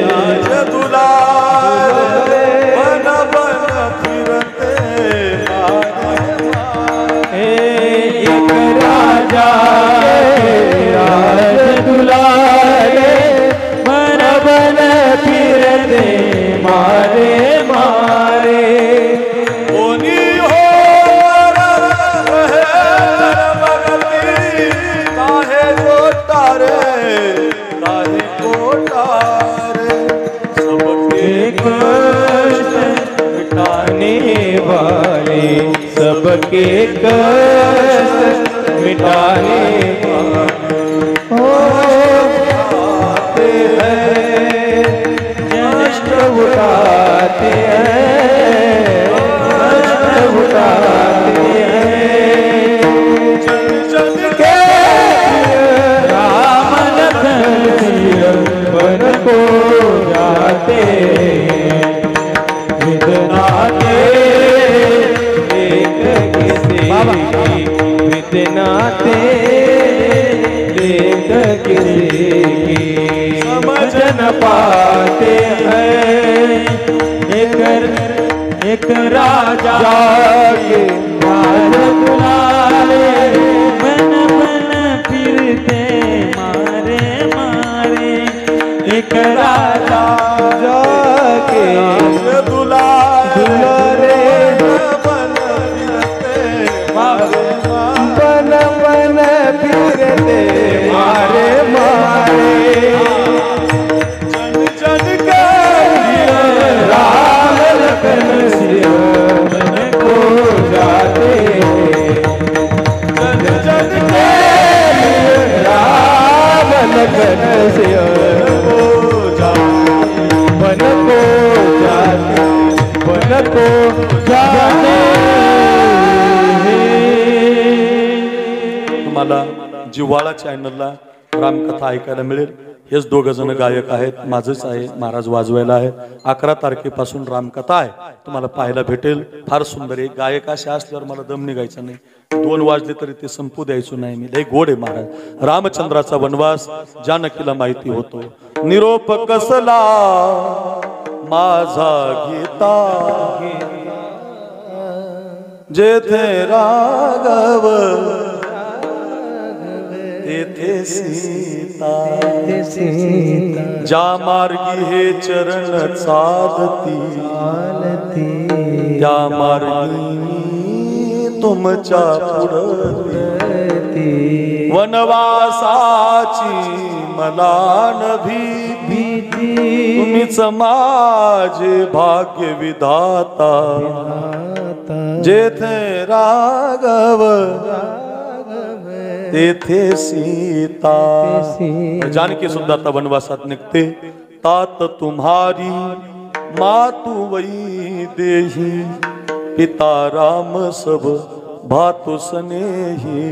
राज दुलारे बन बन फिरते मारे मारे. एक राजा के राज दुलारे बन बन फिरते मारे मारे. ओनी हो रहे बगली काहे को तारे सबके कष्ट मिटाने वाले सबके कष्ट मिटाने वाले होते हैं. कष्ट उठाते हैं कष्ट उठाते हैं. जन के राम लखन सिय बन को जाते हैं. विधना तेरे देख किसी की विधना तेरे देख किसी की समझ न पाते हैं. एक राजा के राज दुलारे बन बन फिरते मारे मारे. एक राजा के दुलारे बन फिरते मारे बन बन फिरते मारे मारे. जन के राम लखन सिय बन को जाते. जन के राम लखन सिय बन को जाते बन को जाते. तुम्हाला जिव्हाळा चॅनलला रामकथा ऐकायला मिळेल. हेच दोघं जण गायक आहेत, माझंच आहे, महाराज वाजवायला आहेत. 11 तारखेपासून रामकथा आहे, तुम्हाला पाहायला भेटेल. फार सुंदर आहे. गायक असे असल्यावर मला दम निघायचा नाही. 2 वाजले तरी ते संपू द्यायचो नाही मी. लय गोड आहे महाराज. रामचंद्राचा वनवास जानकीला माहिती होतो. निरोप कसला माझा घेता, जेथे राघव तेथे सीता, ज्या मार्गी हे चरण चालती, त्या मार्गी तुमच्या पुढती. वनवासाची मला न भीती, तुम्हीच माझे भाग्य विधाता, जेथे राघव तेथे सीता. जानकी सुद्धा आता वनवासात निघते. तात तुम्हारी मातु वै देही, पिता राम सब भातु स्नेही.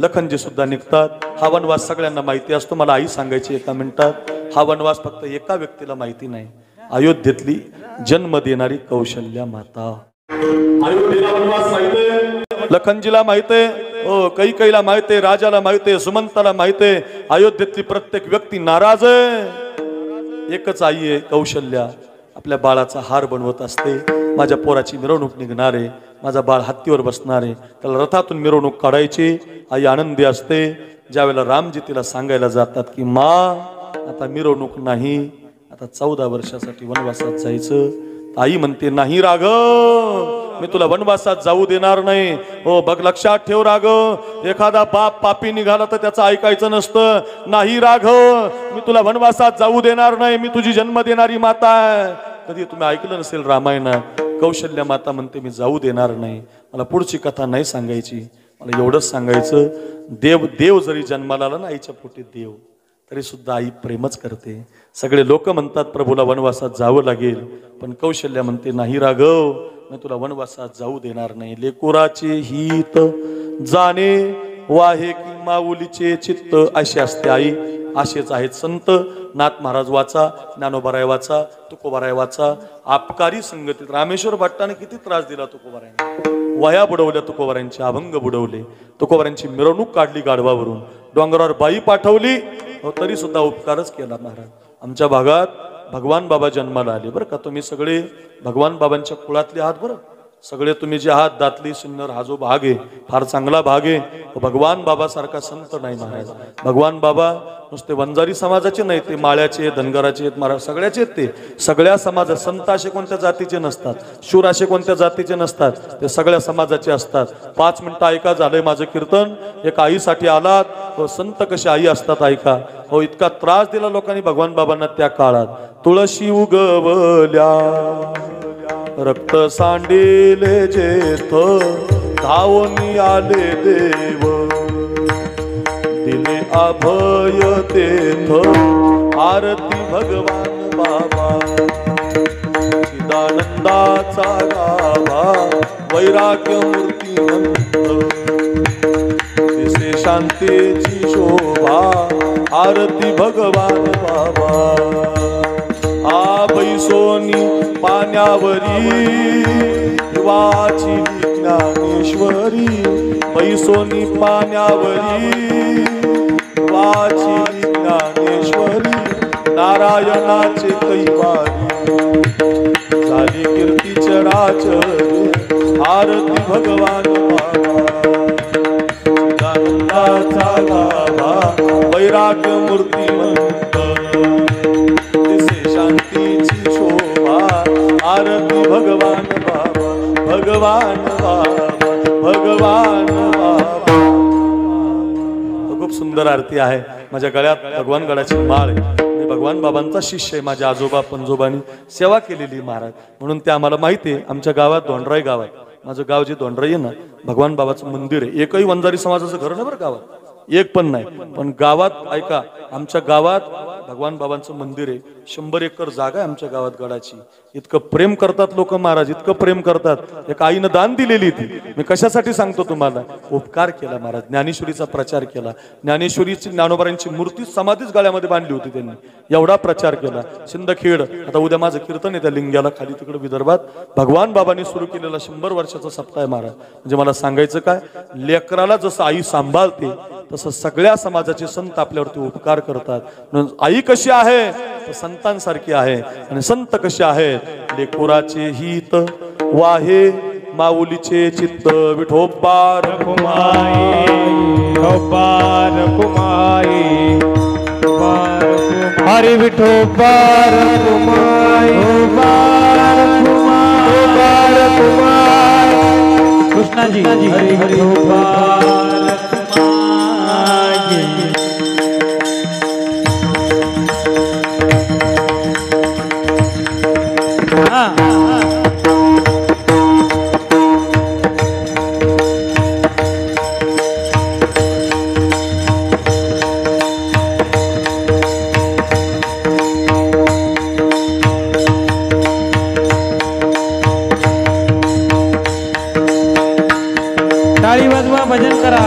लखनजी सुद्धा निघतात. हा वनवास सगळ्यांना माहिती असतो. मला आई सांगायची एका मिनिटात. हा वनवास फक्त एका व्यक्तीला माहिती नाही. अयोध्येतली जन्म देणारी कौशल्या माता. अयोध्येला वनवास माहितीये, लखनजीला माहितीये, कैकेयीला माहितीये, राजाला माहितीये, सुमंताला माहितीये. अयोध्येतली प्रत्येक व्यक्ती नाराज आहे. एकच आई आहे कौशल्या. आपल्या बाळाचा हार बनवत असते. माझ्या पोराची मिरवणूक निघणार आहे, माझा बाळ हत्तीवर बसणार आहे, त्याला रथातून मिरवणूक काढायची. आई आनंदी असते. ज्या वेळेला रामजी तिला सांगायला जातात की मा आता मिरवणूक नाही, आता 14 वर्षासाठी वनवासात जायचं. आई म्हणते नाही राघव, मी तुला वनवासात जाऊ देणार नाही. हो बघ, लक्षात ठेव राघव, एखादा बाप पापी निघाला तर त्याचं ऐकायचं नसतं. नाही राघव, मी तुला वनवासात जाऊ देणार नाही, मी तुझी जन्म देणारी माता आहे. कधी तुम्ही ऐकलं नसेल रामायणात, कौशल्या माता म्हणते मी जाऊ देणार नाही. मला पुढची कथा नाही सांगायची, मला एवढंच सांगायचं, देव जरी जन्माला आला ना आईच्या पोटी देव, तरी सुद्धा आई प्रेमच करते. सगळे लोक म्हणतात प्रभूला वनवासात जावं लागेल, पण कौशल्या म्हणते नाही राघव, मी तुला वनवासात जाऊ देणार नाही. लेकुराचे हित जाणे वाहे की माऊलीचे चित्त, अशी असते आई. असेच आहेत संत. नाथ महाराज वाचा, ज्ञानोबाराय वाचा, तुकोबाराय वाचा. आपकारी संगतीत रामेश्वर भट्टाने किती त्रास दिला तुकोबारायांना. वया बुडवल्या तुकोबारायांचे, अभंग बुडवले, तुकोबारायांची मिरवणूक काढली गाढवावरून, डोंगरावर बाई पाठवली, तरी सुद्धा उपकारच केला महाराज. आमच्या भागात भगवान बाबा जन्माला आले बरं का. तुम्ही सगळे भगवान बाबांच्या कुळातले आहात बरं. सगळे तुम्ही जे आहात दातली सिन्नर, हा जो भाग आहे फार चांगला भाग आहे. भगवान बाबा सारखा संत नाही महाराज. भगवान बाबा नुसते वंजारी समाजाचे नाही, ते माळ्याचे, धनगराचे आहेत महाराज, सगळ्याचे आहेत. ते सगळ्या समाजात. संत असे कोणत्या जातीचे नसतात, शूर असे कोणत्या जातीचे नसतात, ते सगळ्या समाजाचे असतात. 5 मिनिटं ऐका, झालंय माझं कीर्तन. एक आईसाठी आलात, हो संत कसे आई असतात ऐका. हो इतका त्रास दिला लोकांनी भगवान बाबांना त्या काळात. तुळशी उगवल्या रक्त सांडिले जेथ, धावून आले देव, दिले अभय तेथ, आरती भगवान बाबा. चिदानंदाचा गाभा वैराग्य मूर्तिमंत, दिसे शांतीची शोभा, आरती भगवान बाबा. बैसोनी पाण्यावरी वाचिली ज्ञानेश्वरी, बैसोनी पाण्यावरी वाचिली ज्ञानेश्वरी, नारायणाचे कैवारी, झाली कीर्ती चराचरी, आरती भगवान बाबा. चिदानंदाचा गाभा वैराग्य मूर्तिमंत, शांतीची शोभा, आरती भगवान बाबा, भगवान बाबा, भगवान बाबा. खूप सुंदर आरती आहे. माझ्या गळ्यात भगवान गडाची माळ आहे. मी भगवान बाबांचा शिष्य आहे. माझ्या आजोबा पंजोबांनी सेवा केलेली महाराज, म्हणून ते आम्हाला माहिती आहे. आमच्या गावात दोंडराई गाव आहे. माझं गाव जे दोंडराई आहे ना, भगवान बाबाचं मंदिर आहे. एकही वंजारी समाजाचं घर नाही बरं गावात, एक पण नाही. पण गावात ऐका, आमच्या गावात भगवान बाबांचं मंदिर आहे, 100 एकर जागा आहे आमच्या गावात गडाची. इतकं प्रेम करतात लोक महाराज, इतकं प्रेम करतात. एक आईनं दान दिलेली ती. मी कशासाठी सांगतो तुम्हाला, उपकार केला महाराज, ज्ञानेश्वरीचा प्रचार केला. ज्ञानेश्वरीची ज्ञानोबारांची मूर्ती समाधीच गळ्यामध्ये बांधली होती त्यांनी, एवढा प्रचार केला. सिंदखेड, आता उद्या माझं कीर्तन आहे त्या लिंग्याला खाली तिकडे विदर्भात, भगवान बाबांनी सुरू केलेला 100 वर्षाचा सप्ताह आहे महाराज. म्हणजे मला सांगायचं काय, लेकराला जसं आई सांभाळते तसं सगळ्या समाजाचे संत आपल्यावरती उपकार करतात. म्हणून आई कशी आहे तर संतांसारखी आहे, आणि संत कसे आहेत, लेकुराचे हित वाहे माऊलीचे चित्त. विठोबा रखुमाई रखुमाई हरि विठोबा रखुमाई रखुमाई कृष्णाजी हरि विठोबा टाळी वाजवा, भजन करा.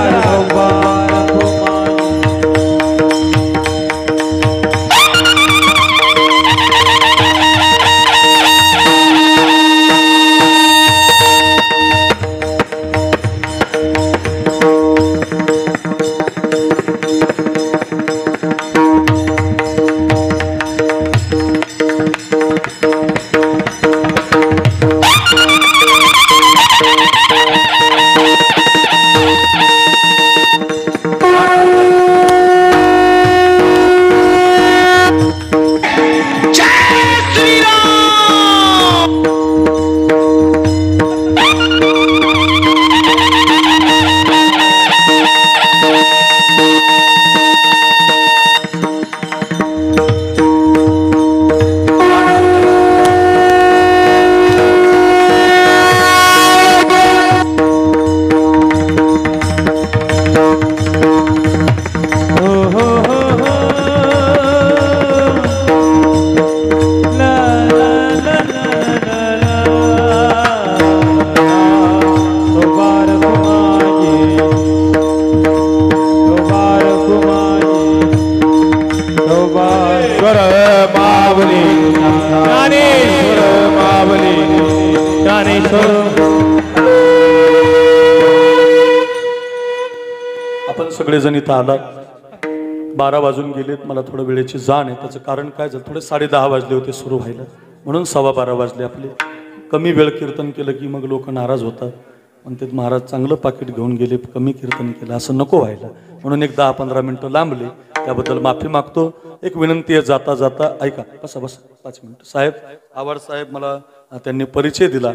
आपण सगळेजण इथं आलात. 12 वाजून गेलेत, मला थोडं वेळेची जाण आहे. त्याचं कारण काय झालं, थोडे 10:30 वाजले होते सुरू व्हायला, म्हणून 12:15 वाजले आपले. कमी वेळ कीर्तन केलं की मग लोक नाराज होतात, म्हणते महाराज चांगलं पाकिट घेऊन गेले, कमी कीर्तन केलं, असं नको व्हायला. म्हणून एक 10-15 मिनिटं लांबले, त्याबद्दल माफी मागतो. एक विनंती आहे, जाता जाता ऐका, बसा 5 मिनिटं. साहेब आवाड साहेब, मला त्यांनी परिचय दिला,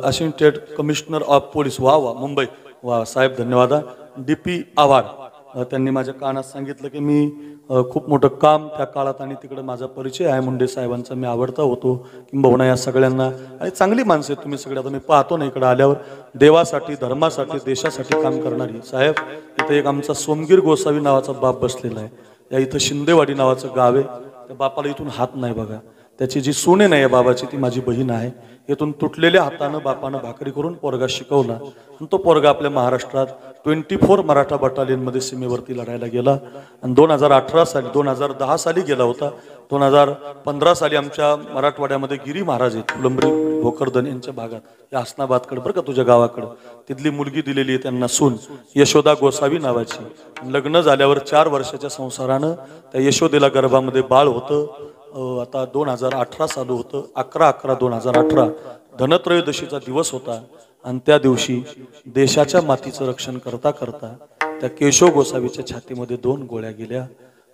असिस्टंट कमिशनर ऑफ पोलीस, वा मुंबई, वा साहेब धन्यवाद. DP आवाड, त्यांनी माझ्या कानात सांगितलं की मी खूप मोठं काम त्या काळात, आणि तिकडे माझा परिचय आहे मुंडे साहेबांचा, मी आवडता होतो किंबहुना या सगळ्यांना. आणि चांगली माणसं आहेत तुम्ही सगळे, आता मी पाहतो ना इकडे आल्यावर, देवासाठी धर्मासाठी देशासाठी काम करणारी. साहेब इथे एक आमचा सोमगीर गोसावी नावाचा बाप बसलेला आहे, या इथं शिंदेवाडी नावाचं गाव आहे, त्या बापाला इथून हात नाही बघा. त्याची जी सुने नाही बाबाची, ती माझी बहीण आहे. इथून तुटलेल्या हातानं बापानं भाकरी करून पोरगा शिकवला, आणि तो पोरगा आपल्या महाराष्ट्रात 24 मराठा बटालियनमध्ये सीमेवरती लढायला गेला. आणि 2018 साली 2010 साली गेला होता. 2015 साली आमच्या मराठवाड्यामध्ये गिरी महाराज आहेत, फुलंब्री भोकरदन यांच्या भागात, या हसनाबादकडे बरं का, तुझ्या गावाकडं, तिथली मुलगी दिलेली आहे त्यांना सून, यशोदा गोसावी नावाची. लग्न झाल्यावर 4 वर्षाच्या संसारानं त्या यशोदेला गर्भामध्ये बाळ होतं. आता 2018 चालू होतं, 11/11/2018 धनत्रयोदशीचा दिवस होता. आणि त्या दिवशी देशाच्या मातीचं रक्षण करता करता त्या केशव गोसावीच्या छातीमध्ये 2 गोळ्या गेल्या,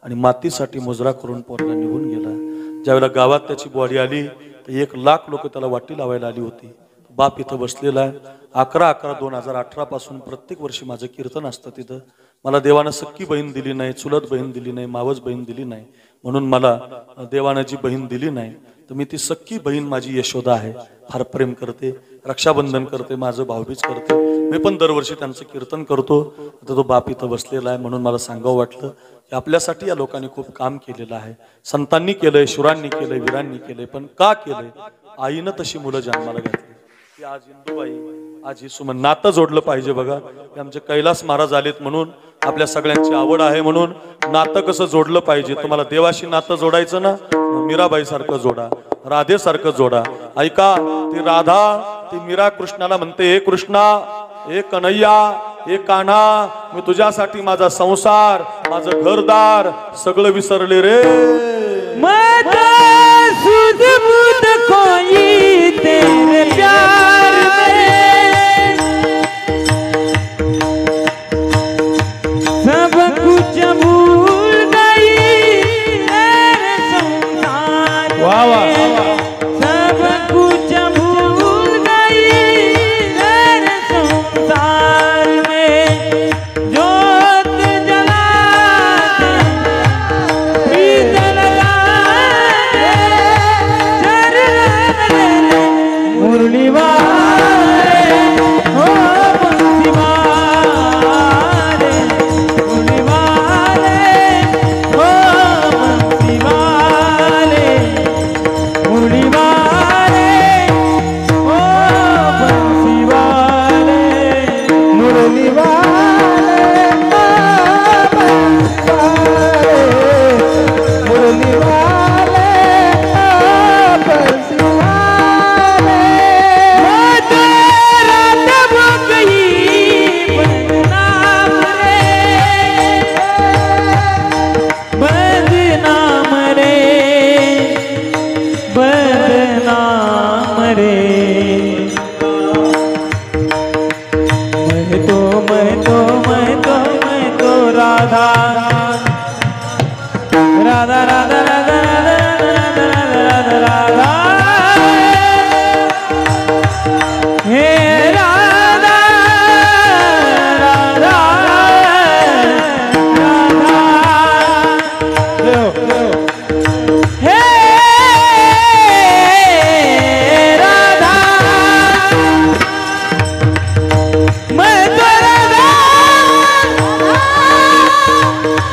आणि मातीसाठी मुजरा करून पोरगा निघून गेला. ज्यावेळेला गावात त्याची बॉडी आली तर 1 लाख लोक त्याला वाटी लावायला आली होती. बाप इथं बसलेला आहे. 11/11/2018 पासून प्रत्येक वर्षी माझं कीर्तन असतं तिथं. मला देवानं सख्खी बहीण दिली नाही, चुलत बहीण दिली नाही, मावस बहीण दिली नाही, म्हणून मला देवानं जी बहीण दिली नाही, तर मी ती सख्खी बहीण माझी यशोदा आहे, फार प्रेम करते, रक्षाबंधन करते, माझं भाऊबीज करते. मी पण दरवर्षी त्यांचं कीर्तन करतो. आता तो बाप इथं बसलेला आहे म्हणून मला सांगावं वाटलं की आपल्यासाठी या लोकांनी खूप काम केलेलं आहे. संतांनी केलंय, शुरांनी केलंय, वीरांनी केलंय. पण का केलंय? आईनं तशी मुलं जन्माला घातली की आज इंदुबाई, आज ही सुमन. नातं जोडलं पाहिजे बघा. हे आमचे कैलास महाराज आलेत म्हणून, आपल्या सगळ्यांची आवड आहे म्हणून नातं कसं जोडलं पाहिजे. तुम्हाला देवाशी नातं जोडायचं ना, मीराबाई सारखं जोडा, राधे सारखं जोडा. ऐका, ती राधा ती मीरा कृष्णाला म्हणते, हे कृष्णा, हे कन्हैया, हे कान्हा, मी तुझ्यासाठी माझा संसार, माझं घरदार सगळं विसरले रे. माता सुध बुध कोई तेरे प्यार में, सब कुछ भूल गई तेरे संसार में. वाह वाह. सब कुछ भूल गई तेरे संसार में. जोत जलाते पीतल मुरली वाले हो बंसी वाले, मुरली वाले हो बंसी वाले, मुरली वाले हो बंसी वाले, मुरली वाले मुरली वाले बंसी वाले. बदनाम रे, बदनाम रे. मैं तो राधा राधा राधा राधा राधा राधा राधा हे राधा राधा राधा हे राधा. मैं तो राधा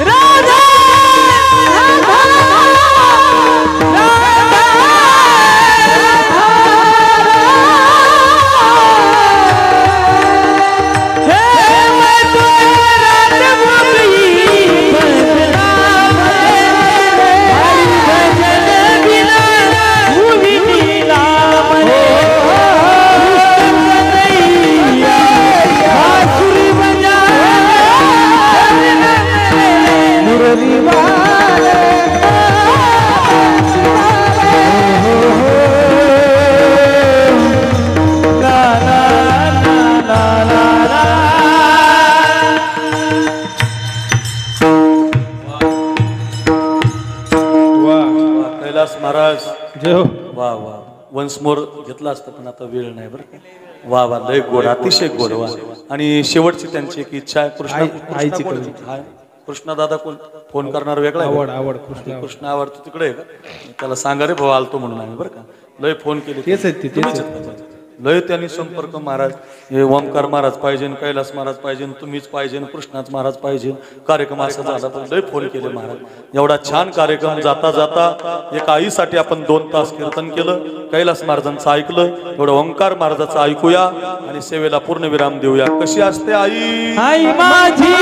राधा कैलास महाराज जय हो. वा वा. वन्स मोर घेतला असतं पण आता वेळ नाही बरं का. वा वा, लय गोड, अतिशय गोड. वा. आणि शेवटची त्यांची एक इच्छा आहे. आईची कृष्णा दादा कोण फोन करणार वेगळा आहे? आवड कृष्ण. कृष्ण आवडतो तिकडे आहे का? त्याला सांगा रे भाऊ आलतो म्हणून आम्ही बरं का. लय फोन केले, तेच आहेत ते. लय त्यांनी संपर्क. महाराज हे ओमकार महाराज पाहिजे, कैलास महाराज पाहिजे, तुम्हीच पाहिजे, कृष्णाच महाराज पाहिजे. कार्यक्रम असा झाला तर लय फोन केले महाराज. एवढा छान कार्यक्रम. जाता जाता एक आईसाठी आपण 2 तास कीर्तन केलं, कैलास महाराजांचं ऐकलं. एवढं ओंकार महाराजाचं ऐकूया आणि सेवेला पूर्ण विराम देऊया. कशी असते आई? आई माझी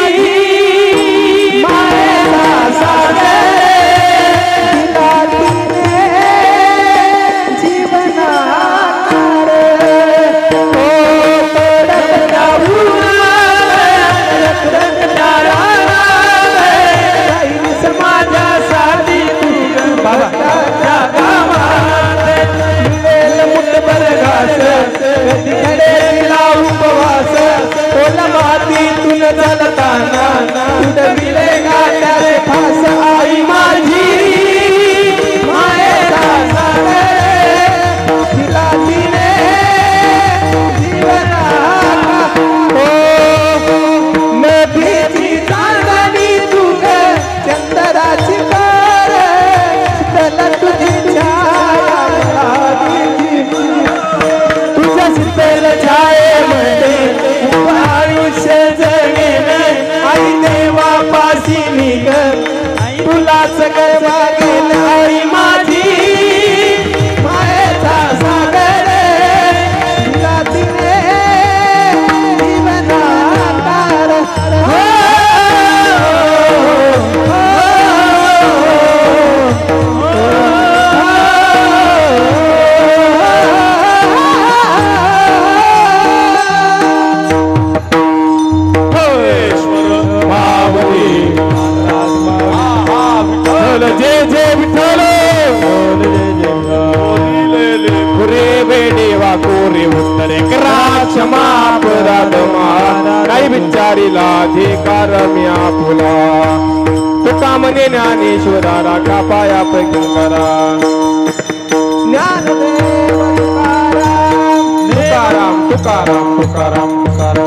मायेचा सागर आई माझी मायेचा छाये मध्ये वारीला अधिकार मी आपुला तुका म्हणे ज्ञानेश्वरा राखा पाया पैकी करा ज्ञानदेव तुकाराम तुकाराम तुकाराम तुकाराम तुकाराम